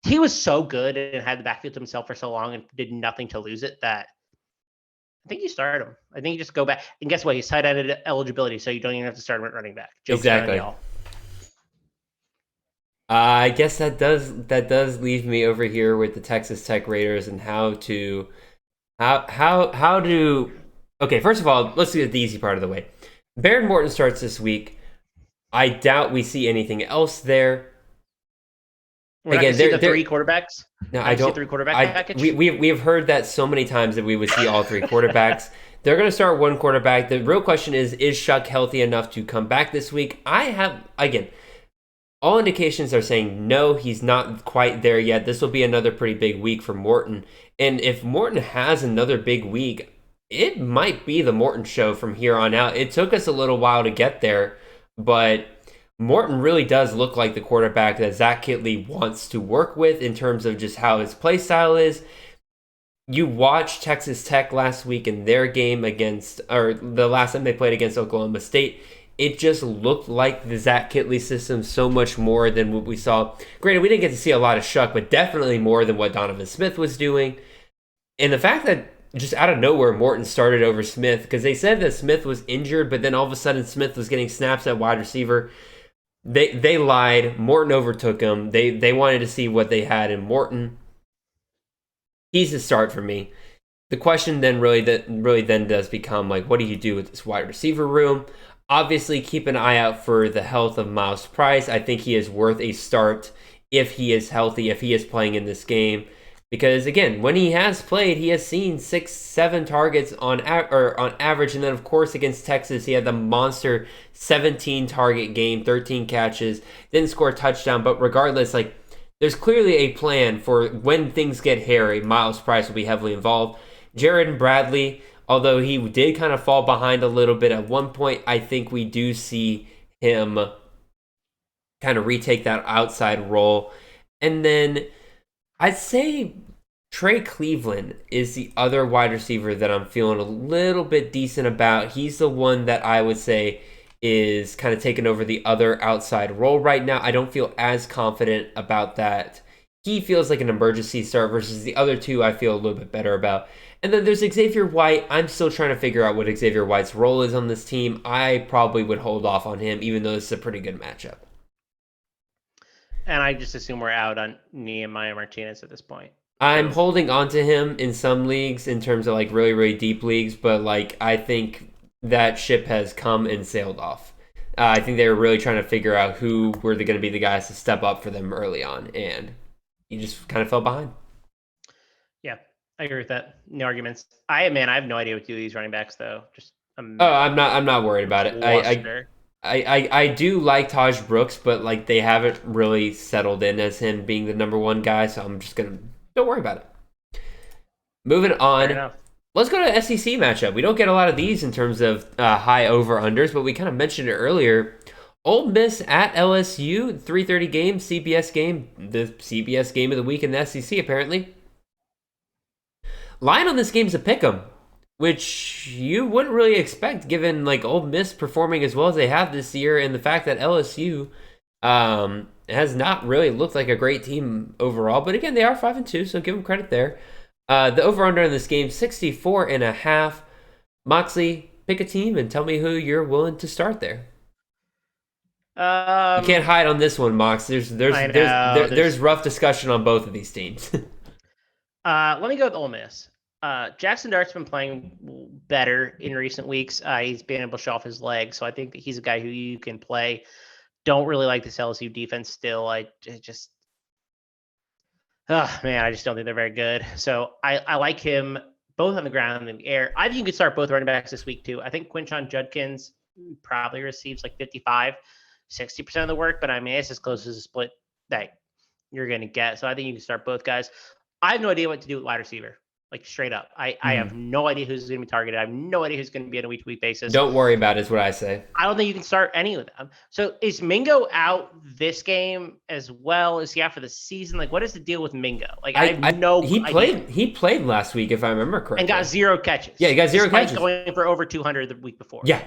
he was so good and had the backfield to himself for so long and did nothing to lose it that I think you start him. I think you just go back and guess what? He's tight end eligibility, so you don't even have to start him at running back. Joke's exactly. I guess that does leave me over here with the Texas Tech Raiders and how to. Okay, first of all, let's get the easy part of the way. Baron Morton starts this week. I doubt we see anything else there. We're again, see the 3 quarterbacks. No, I don't. 3 quarterback package. We have heard that so many times that we would see all 3 quarterbacks. They're going to start 1 quarterback. The real question is Shuck healthy enough to come back this week? All indications are saying no, he's not quite there yet. This will be another pretty big week for Morton. And if Morton has another big week, it might be the Morton show from here on out. It took us a little while to get there, but Morton really does look like the quarterback that Zach Kittley wants to work with in terms of just how his play style is. You watched Texas Tech last week in their game the last time they played against Oklahoma State. It just looked like the Zach Kittley system so much more than what we saw. Granted, we didn't get to see a lot of Shuck, but definitely more than what Donovan Smith was doing. And the fact that just out of nowhere, Morton started over Smith, because they said that Smith was injured, but then all of a sudden Smith was getting snaps at wide receiver. They lied. Morton overtook him. They wanted to see what they had in Morton. He's the start for me. The question then really does become, what do you do with this wide receiver room? Obviously, keep an eye out for the health of Miles Price. I think he is worth a start if he is healthy, if he is playing in this game. Because, again, when he has played, he has seen 6-7 targets on average. And then, of course, against Texas, he had the monster 17-target game, 13 catches, didn't score a touchdown. But regardless, there's clearly a plan for when things get hairy. Miles Price will be heavily involved. Jared Bradley, although he did kind of fall behind a little bit at one point, I think we do see him kind of retake that outside role. And then I'd say Trey Cleveland is the other wide receiver that I'm feeling a little bit decent about. He's the one that I would say is kind of taking over the other outside role right now. I don't feel as confident about that. He feels like an emergency start versus the other two I feel a little bit better about. And then there's Xavier White. I'm still trying to figure out what Xavier White's role is on this team. I probably would hold off on him, even though this is a pretty good matchup. And I just assume we're out on Nehemiah Martinez at this point. I'm holding on to him in some leagues in terms of like really, really deep leagues, but like I think that ship has come and sailed off. I think they were really trying to figure out who were going to be the guys to step up for them early on, and he just kind of fell behind. Yeah, I agree with that. No arguments. I have no idea what to do with these running backs though. I'm not worried about it. I do like Taj Brooks, but like they haven't really settled in as him being the number one guy, so I'm just gonna don't worry about it. Moving on. Let's go to SEC matchup. We don't get a lot of these in terms of high over-unders, but we kind of mentioned it earlier. Ole Miss at LSU, 3:30 game, CBS game, the CBS game of the week in the SEC, apparently. Line on this game is a pick'em, which you wouldn't really expect given like Ole Miss performing as well as they have this year and the fact that LSU has not really looked like a great team overall. But again, they are 5-2, so give them credit there. The over-under in this game, 64.5. Moxley, pick a team and tell me who you're willing to start there. You can't hide on this one, Mox. There's rough discussion on both of these teams. Let me go with Ole Miss. Jackson Dart's been playing better in recent weeks. He's been able to show off his legs, so I think that he's a guy who you can play. Don't really like this LSU defense still. I just don't think they're very good. So I like him both on the ground and in the air. I think you could start both running backs this week too. I think Quinshon Judkins probably receives like 60% of the work, but I mean, it's as close as a split that you're going to get. So I think you can start both guys. I have no idea what to do with wide receiver, like straight up. I have no idea who's going to be targeted. I have no idea who's going to be on a week-to-week basis. Don't worry about it is what I say. I don't think you can start any of them. So is Mingo out this game as well? Is he out for the season? Like, what is the deal with Mingo? Like, He played last week, if I remember correctly. And got 0 catches. Yeah, he got 0 catches. Going for over 200 the week before. Yeah.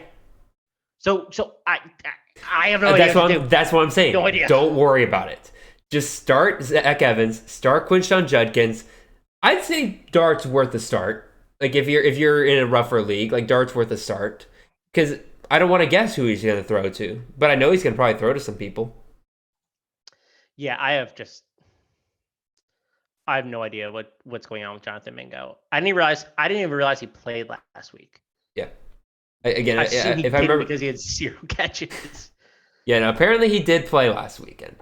So I have no idea. That's what I'm saying. No idea. Don't worry about it. Just start Zach Evans, start Quinshon Judkins. I'd say Dart's worth a start. Like if you're in a rougher league, like Dart's worth a start. Because I don't want to guess who he's going to throw to, but I know he's going to probably throw to some people. Yeah, I have no idea what's going on with Jonathan Mingo. I didn't even realize he played last week. Yeah. If I remember, because he had 0 catches. Yeah, no, apparently he did play last weekend.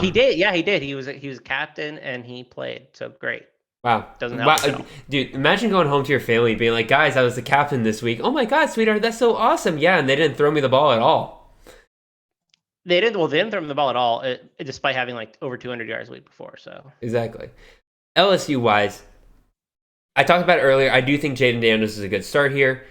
He did. Yeah, he did. He was a captain and he played. So great. Wow. Doesn't help. Dude, imagine going home to your family and being like, guys, I was the captain this week. Oh my God, sweetheart, that's so awesome. Yeah, and they didn't throw me the ball at all. They didn't throw him the ball at all, despite having like over 200 yards the week before. So exactly. LSU wise, I talked about it earlier. I do think Jaden Daniels is a good start here.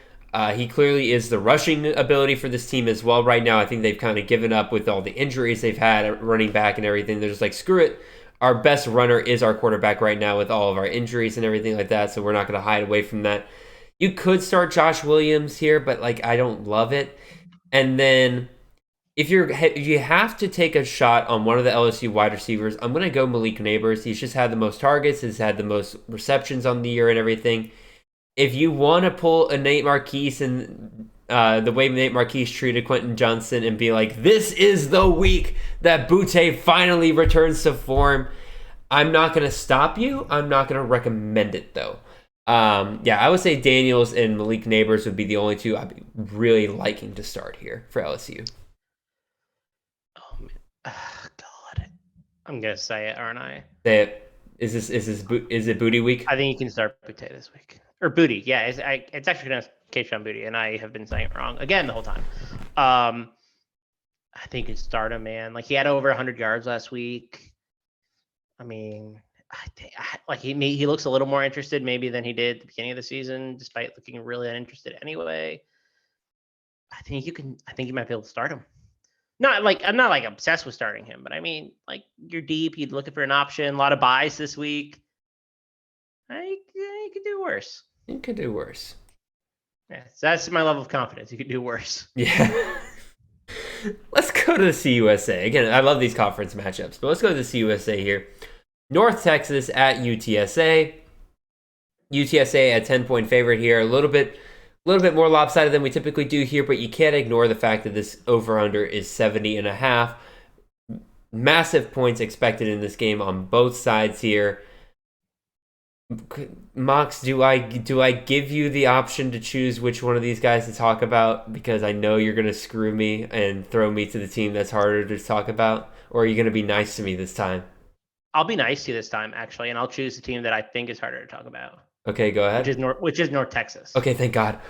He clearly is the rushing ability for this team as well right now. I think they've kind of given up with all the injuries they've had at running back and everything. They're just like, screw it. Our best runner is our quarterback right now with all of our injuries and everything like that, so we're not going to hide away from that. You could start Josh Williams here, but like I don't love it. And then if you have to take a shot on one of the LSU wide receivers, I'm going to go Malik Neighbors. He's just had the most targets. He's had the most receptions on the year and everything. If you want to pull a Nate Marquise and the way Nate Marquise treated Quentin Johnson and be like, this is the week that Butte finally returns to form, I'm not going to stop you. I'm not going to recommend it, though. I would say Daniels and Malik Neighbors would be the only two I'd be really liking to start here for LSU. Oh, man. God. I'm going to say it, aren't I? Say it. Is it Booty week? I think you can start Butte this week. Or Booty, yeah. It's actually pronounced Keishon Booty, and I have been saying it wrong again the whole time. I think you start him, man. Like he had over 100 yards last week. I mean, like he looks a little more interested maybe than he did at the beginning of the season, despite looking really uninterested anyway. I think you might be able to start him. I'm not like obsessed with starting him, but I mean, like you're deep, you're looking for an option, a lot of buys this week. You could do worse. You could do worse. Yeah, so that's my level of confidence. You could do worse. Yeah. Let's go to the CUSA. Again, I love these conference matchups, but let's go to the CUSA here. North Texas at UTSA. UTSA a 10-point favorite here. A little bit more lopsided than we typically do here, but you can't ignore the fact that this over-under is 70.5. Massive points expected in this game on both sides here. Mox, do I give you the option to choose which one of these guys to talk about? Because I know you're going to screw me and throw me to the team that's harder to talk about. Or are you going to be nice to me this time? I'll be nice to you this time, actually, and I'll choose the team that I think is harder to talk about. Okay, go ahead. Which is North Texas. Okay, thank God.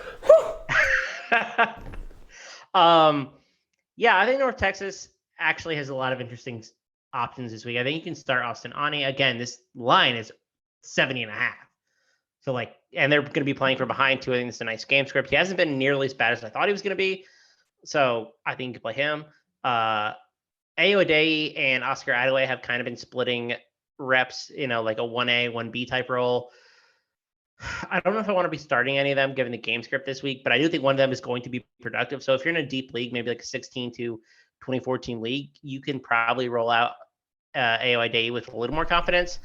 Yeah, I think North Texas actually has a lot of interesting options this week. I think you can start Austin Ani. Again, this line is 70.5. So and they're going to be playing from behind too. I think it's a nice game script. He hasn't been nearly as bad as I thought he was going to be. So I think you can play him. Ayoade and Oscar Adaway have kind of been splitting reps, like a 1A, 1B type role. I don't know if I want to be starting any of them given the game script this week, but I do think one of them is going to be productive. So if you're in a deep league, maybe like a 16 to 24 team league, you can probably roll out Ayoade with a little more confidence.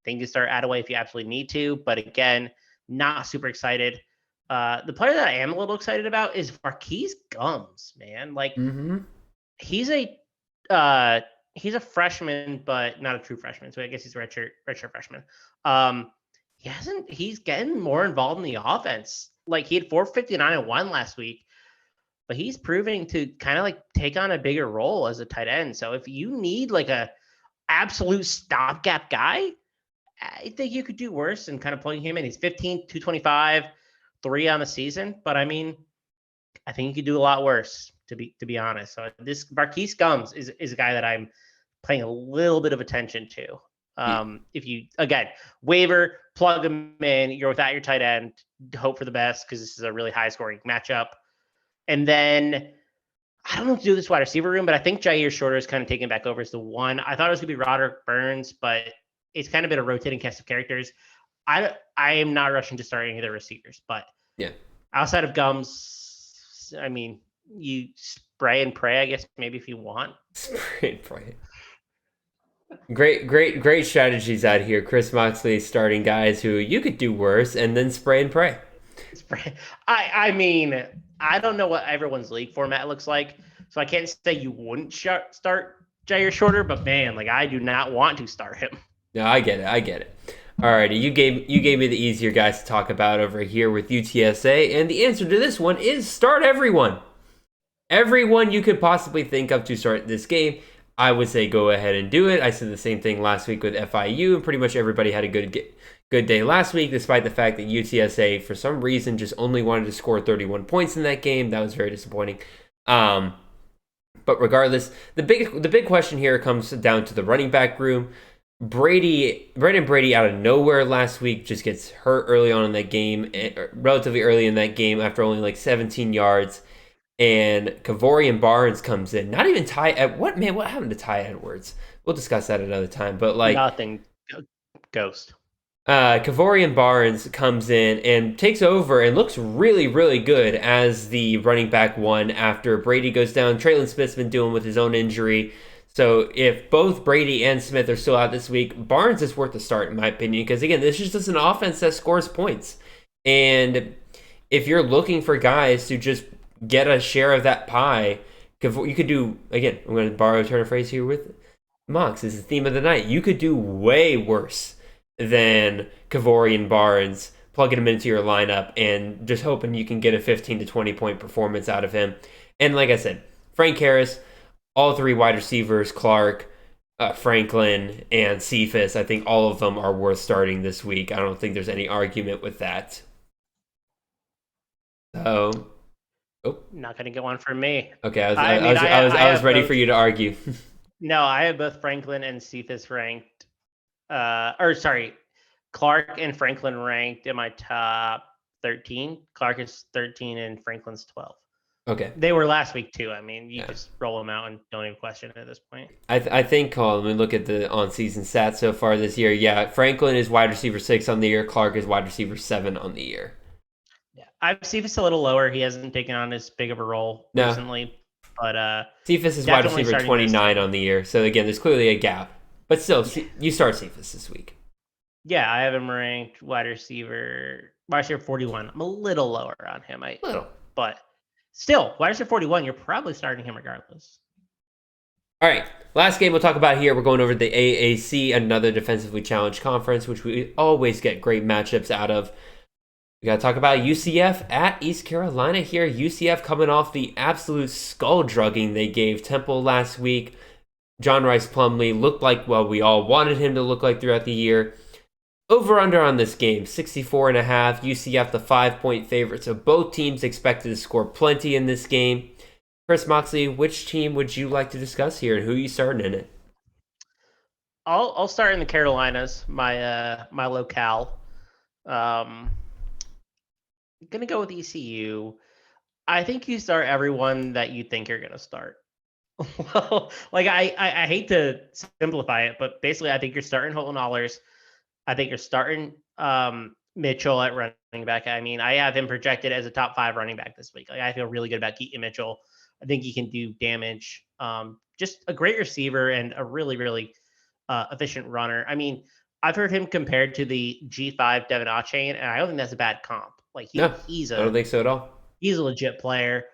Think you start Adaway if you absolutely need to, but again, not super excited. The player that I am a little excited about is Marquise Gums, man. He's a freshman, but not a true freshman. So I guess he's a redshirt freshman. He's getting more involved in the offense. Like he had 459 and 1 last week, but he's proving to kind of take on a bigger role as a tight end. So if you need a absolute stopgap guy, I think you could do worse and kind of pulling him in. He's 15, 225, 3 on the season. But I mean, I think you could do a lot worse, to be honest. So this Marquise Gums is a guy that I'm paying a little bit of attention to. If you, again, waiver, plug him in, you're without your tight end, hope for the best because this is a really high scoring matchup. And then I don't know what to do with this wide receiver room, but I think Jair Shorter is kind of taking back over as the one. I thought it was going to be Roderick Burns, but it's kind of been a rotating cast of characters. I am not rushing to start any of the receivers, but yeah, outside of Gums, I mean, you spray and pray, I guess, maybe if you want. Spray and pray. Great strategies out here. Chris Moxley starting guys who you could do worse and then spray and pray. I mean, I don't know what everyone's league format looks like, so I can't say you wouldn't start Jair Shorter, but man, I do not want to start him. No, I get it. Alrighty, you gave me the easier guys to talk about over here with UTSA, and the answer to this one is start everyone. Everyone you could possibly think of to start this game. I would say go ahead and do it. I said the same thing last week with FIU, and pretty much everybody had a good day last week, despite the fact that UTSA, for some reason, just only wanted to score 31 points in that game. That was very disappointing. But regardless, the big question here comes down to the running back room. Brandon Brady out of nowhere last week just gets hurt early on in that game, relatively early in that game after only 17 yards. And Kavorian Barnes comes in. Not even what happened to Ty Edwards? We'll discuss that another time. But nothing. Ghost. Kavorian Barnes comes in and takes over and looks really, really good as the running back one after Brady goes down. Traylon Smith's been dealing with his own injury. So if both Brady and Smith are still out this week, Barnes is worth a start in my opinion. Because again, this is just an offense that scores points. And if you're looking for guys to just get a share of that pie, you could do, again, I'm going to borrow a turn of phrase here with Mox. This is the theme of the night. You could do way worse than Kavorian Barnes, plugging him into your lineup and just hoping you can get a 15 to 20 point performance out of him. And like I said, Frank Harris, all 3 wide receivers, Clark, Franklin, and Cephas, I think all of them are worth starting this week. I don't think there's any argument with that. So, not going to get one from me. Okay, I was ready for you to argue. No, I have both Franklin and Cephas ranked Clark and Franklin ranked in my top 13. Clark is 13 and Franklin's 12. Okay. They were last week too. I mean, you just roll them out and don't even question it at this point. I think, let me look at the on-season stats so far this year. Yeah, Franklin is wide receiver 6 on the year. Clark is wide receiver 7 on the year. Yeah, I see Cephas a little lower. He hasn't taken on as big of a role recently. But Cephas is wide receiver 29 on the year. So, again, there's clearly a gap. But still, you start Cephas this week. Yeah, I have him ranked wide receiver 41. I'm a little lower on him. But still, wide receiver 41, you're probably starting him regardless. All right, last game we'll talk about here. We're going over the AAC, another defensively challenged conference, which we always get great matchups out of. We got to talk about UCF at East Carolina here. UCF coming off the absolute skull drugging they gave Temple last week. John Rice Plumlee looked like, well, we all wanted him to look like throughout the year. Over-under on this game, 64.5. UCF, the 5-point favorite. So both teams expected to score plenty in this game. Chris Moxley, which team would you like to discuss here, and who are you starting in it? I'll start in the Carolinas, my locale. I'm gonna go with ECU. I think you start everyone that you think you're gonna start. Well, like I hate to simplify it, but basically I think you're starting Holton Allers. I think you're starting Mitchell at running back. I mean, I have him projected as a top 5 running back this week. Like, I feel really good about Keaton Mitchell. I think he can do damage. Just a great receiver and a really, really efficient runner. I mean, I've heard him compared to the G5 Devin Achane, and I don't think that's a bad comp. Like, I don't think so at all. He's a legit player.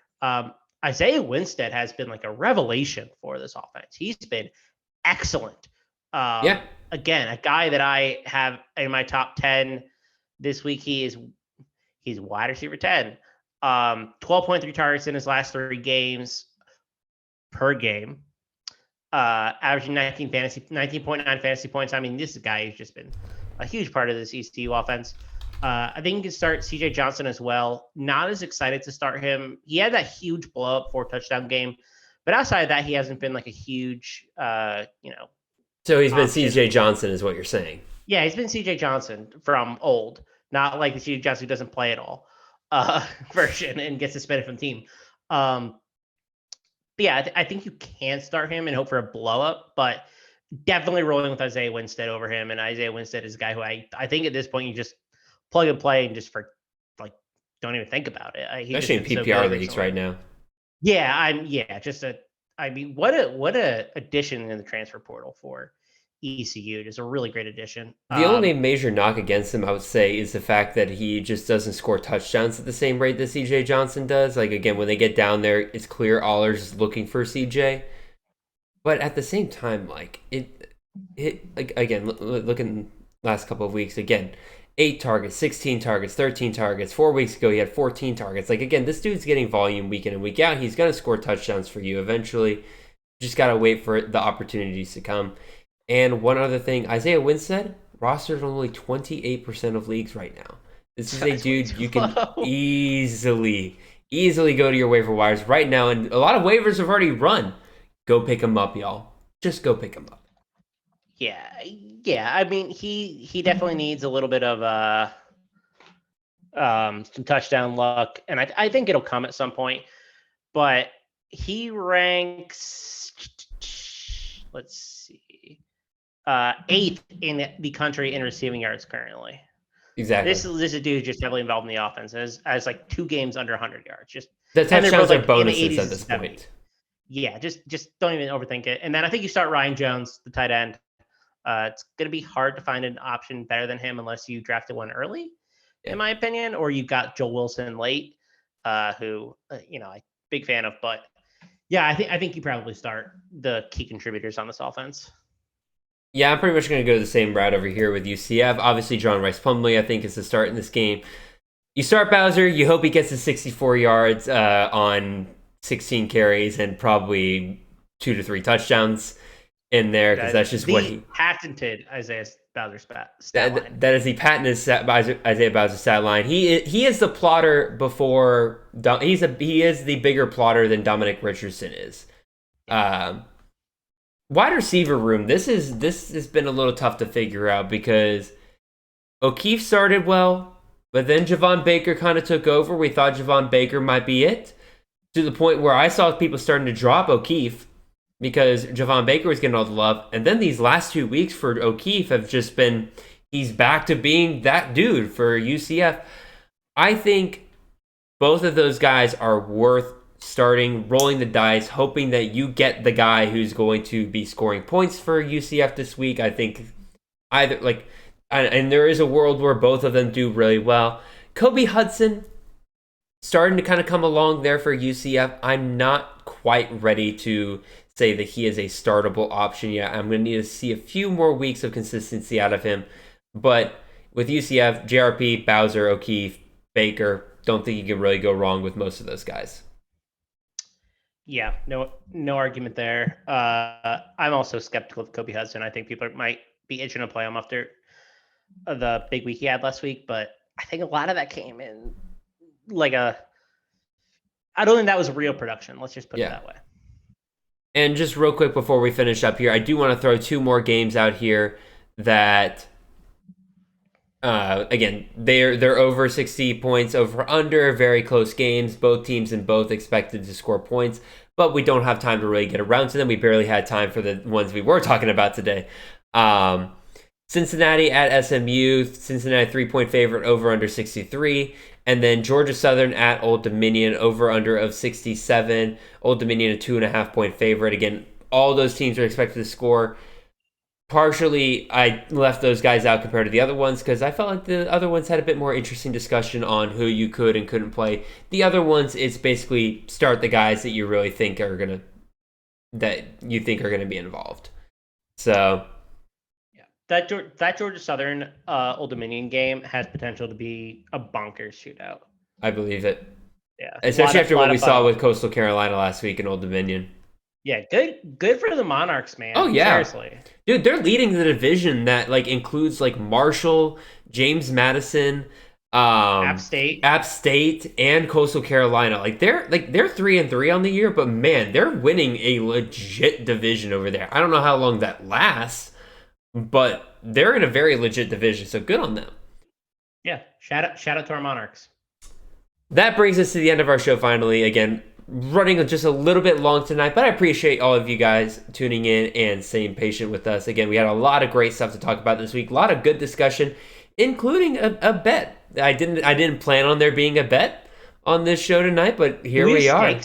Isaiah Winstead has been like a revelation for this offense. He's been excellent. Again, a guy that I have in my top 10 this week. He's wide receiver 10. 12.3 targets in his last 3 games per game. Averaging 19.9 fantasy points. I mean, this guy has just been a huge part of this ECU offense. I think you can start CJ Johnson as well. Not as excited to start him. He had that huge blow up 4-touchdown game, but outside of that, he hasn't been like a huge, So he's been CJ Johnson, is what you're saying. Yeah, he's been CJ Johnson from old, not like the CJ Johnson who doesn't play at all version and gets suspended from the team. But yeah, I think you can start him and hope for a blow up, but definitely rolling with Isaiah Winstead over him. And Isaiah Winstead is a guy who I think at this point you just plug and play and just don't even think about it. Especially in PPR leagues right now. Yeah, what a addition in the transfer portal for ECU. Just a really great addition. The only major knock against him, I would say, is the fact that he just doesn't score touchdowns at the same rate that CJ Johnson does. Like, again, when they get down there, it's clear Allers is looking for CJ. But at the same time, like, again, look in the last couple of weeks, again, 8 targets, 16 targets, 13 targets. 4 weeks ago, he had 14 targets. Like, again, this dude's getting volume week in and week out. He's going to score touchdowns for you eventually. Just got to wait for the opportunities to come. And one other thing, Isaiah Winstead, rostered in only 28% of leagues right now. This is a dude you can easily go to your waiver wires right now. And a lot of waivers have already run. Go pick him up, y'all. Just go pick him up. Yeah. I mean, he definitely needs a little bit of some touchdown luck, and I think it'll come at some point. But he ranks, let's see, 8th in the country in receiving yards currently. Exactly. This is a dude just heavily involved in the offense. As like 2 games under 100 yards. Just the touchdowns are bonuses at this point. Yeah, just don't even overthink it. And then I think you start Ryan Jones, the tight end. It's going to be hard to find an option better than him unless you drafted one early, in my opinion, or you've got Joel Wilson late, who, I'm big fan of. But yeah, I think you probably start the key contributors on this offense. Yeah, I'm pretty much going to go the same route over here with UCF. Obviously, John Rice Plumlee, I think, is the start in this game. You start Bowser, you hope he gets to 64 yards on 16 carries and probably 2 to 3 touchdowns in there, because that's just what he patented Isaiah Bowser stat line. That is the patented Isaiah Bowser stat line. He is the plotter before he is the bigger plotter than Dominic Richardson is. wide receiver room. This has been a little tough to figure out because O'Keefe started well, but then Javon Baker kind of took over. We thought Javon Baker might be it, to the point where I saw people starting to drop O'Keefe because Javon Baker was getting all the love. And then these last 2 weeks for O'Keefe have just been, he's back to being that dude for UCF. I think both of those guys are worth starting, rolling the dice, hoping that you get the guy who's going to be scoring points for UCF this week. I think either, like, and there is a world where both of them do really well. Kobe Hudson, starting to kind of come along there for UCF. I'm not quite ready to say that he is a startable option yet. I'm going to need to see a few more weeks of consistency out of him. But with UCF, JRP, Bowser, O'Keefe, Baker, don't think you can really go wrong with most of those guys. Yeah, no argument there. I'm also skeptical of Kobe Hudson. I think people might be itching to play him after the big week he had last week, but I think a lot of that came in I don't think that was real production. Let's just put it that way. And just real quick before we finish up here, I do want to throw 2 more games out here that, again, they're over 60 points, over under, very close games. Both teams and both expected to score points, but we don't have time to really get around to them. We barely had time for the ones we were talking about today. Cincinnati at SMU, Cincinnati 3-point favorite, over under 63. And then Georgia Southern at Old Dominion, over under of 67. Old Dominion a 2.5-point favorite. Again, all those teams are expected to score. Partially, I left those guys out compared to the other ones because I felt like the other ones had a bit more interesting discussion on who you could and couldn't play. The other ones, it's basically start the guys that you really think are gonna be involved. So. That Georgia Southern Old Dominion game has potential to be a bonkers shootout. I believe it. Yeah, especially after what we saw with Coastal Carolina last week in Old Dominion. Yeah, good for the Monarchs, man. Oh yeah, seriously, dude, they're leading the division that includes Marshall, James Madison, App State, and Coastal Carolina. They're 3-3 on the year, but man, they're winning a legit division over there. I don't know how long that lasts. But they're in a very legit division, so good on them. Yeah, shout out to our Monarchs. That brings us to the end of our show finally. Again, running just a little bit long tonight, but I appreciate all of you guys tuning in and staying patient with us. Again, we had a lot of great stuff to talk about this week. A lot of good discussion, including a bet. I didn't plan on there being a bet on this show tonight, but here we are. Do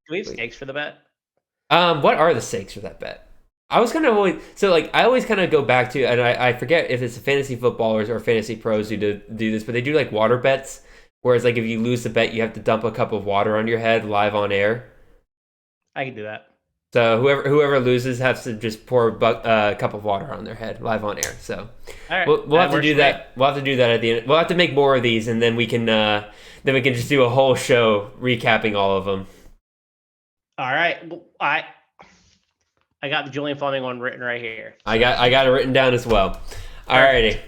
we have stakes for the bet? What are the stakes for that bet? I was I always kind of go back to, and I forget if it's fantasy footballers or fantasy pros who do this, but they do water bets, whereas if you lose the bet, you have to dump a cup of water on your head live on air. I can do that. So whoever loses has to just pour a cup of water on their head live on air. So all right, we'll have to do that. We'll have to do that at the end. We'll have to make more of these, and then we can just do a whole show recapping all of them. All right, I got the Julian Fleming one written right here. I got it written down as well. Alrighty.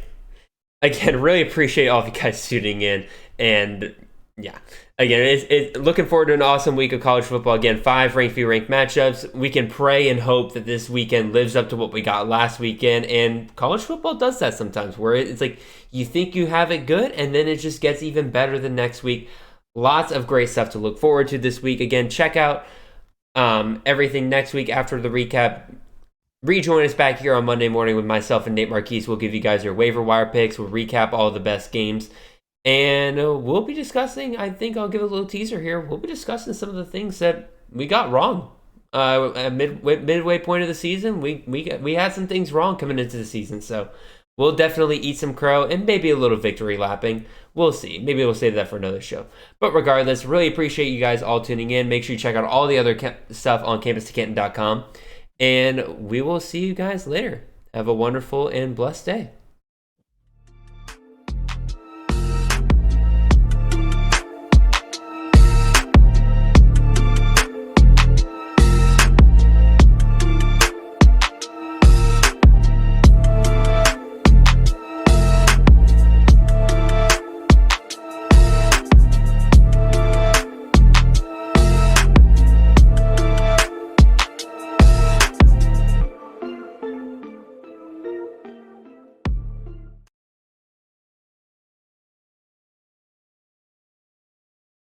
Again, really appreciate all of you guys tuning in, and yeah, again, it's looking forward to an awesome week of college football. Again, 5 ranked v ranked matchups. We can pray and hope that this weekend lives up to what we got last weekend, and college football does that sometimes, where it's you think you have it good, and then it just gets even better the next week. Lots of great stuff to look forward to this week. Again, check out everything next week after the recap. Rejoin us back here on Monday morning with myself and Nate Marquise. We'll give you guys your waiver wire picks. We'll recap all the best games. And we'll be discussing, I think I'll give a little teaser here. We'll be discussing some of the things that we got wrong. At midway point of the season, we had some things wrong coming into the season. So we'll definitely eat some crow and maybe a little victory lapping. We'll see. Maybe we'll save that for another show. But regardless, really appreciate you guys all tuning in. Make sure you check out all the other stuff on campustocanton.com. And we will see you guys later. Have a wonderful and blessed day.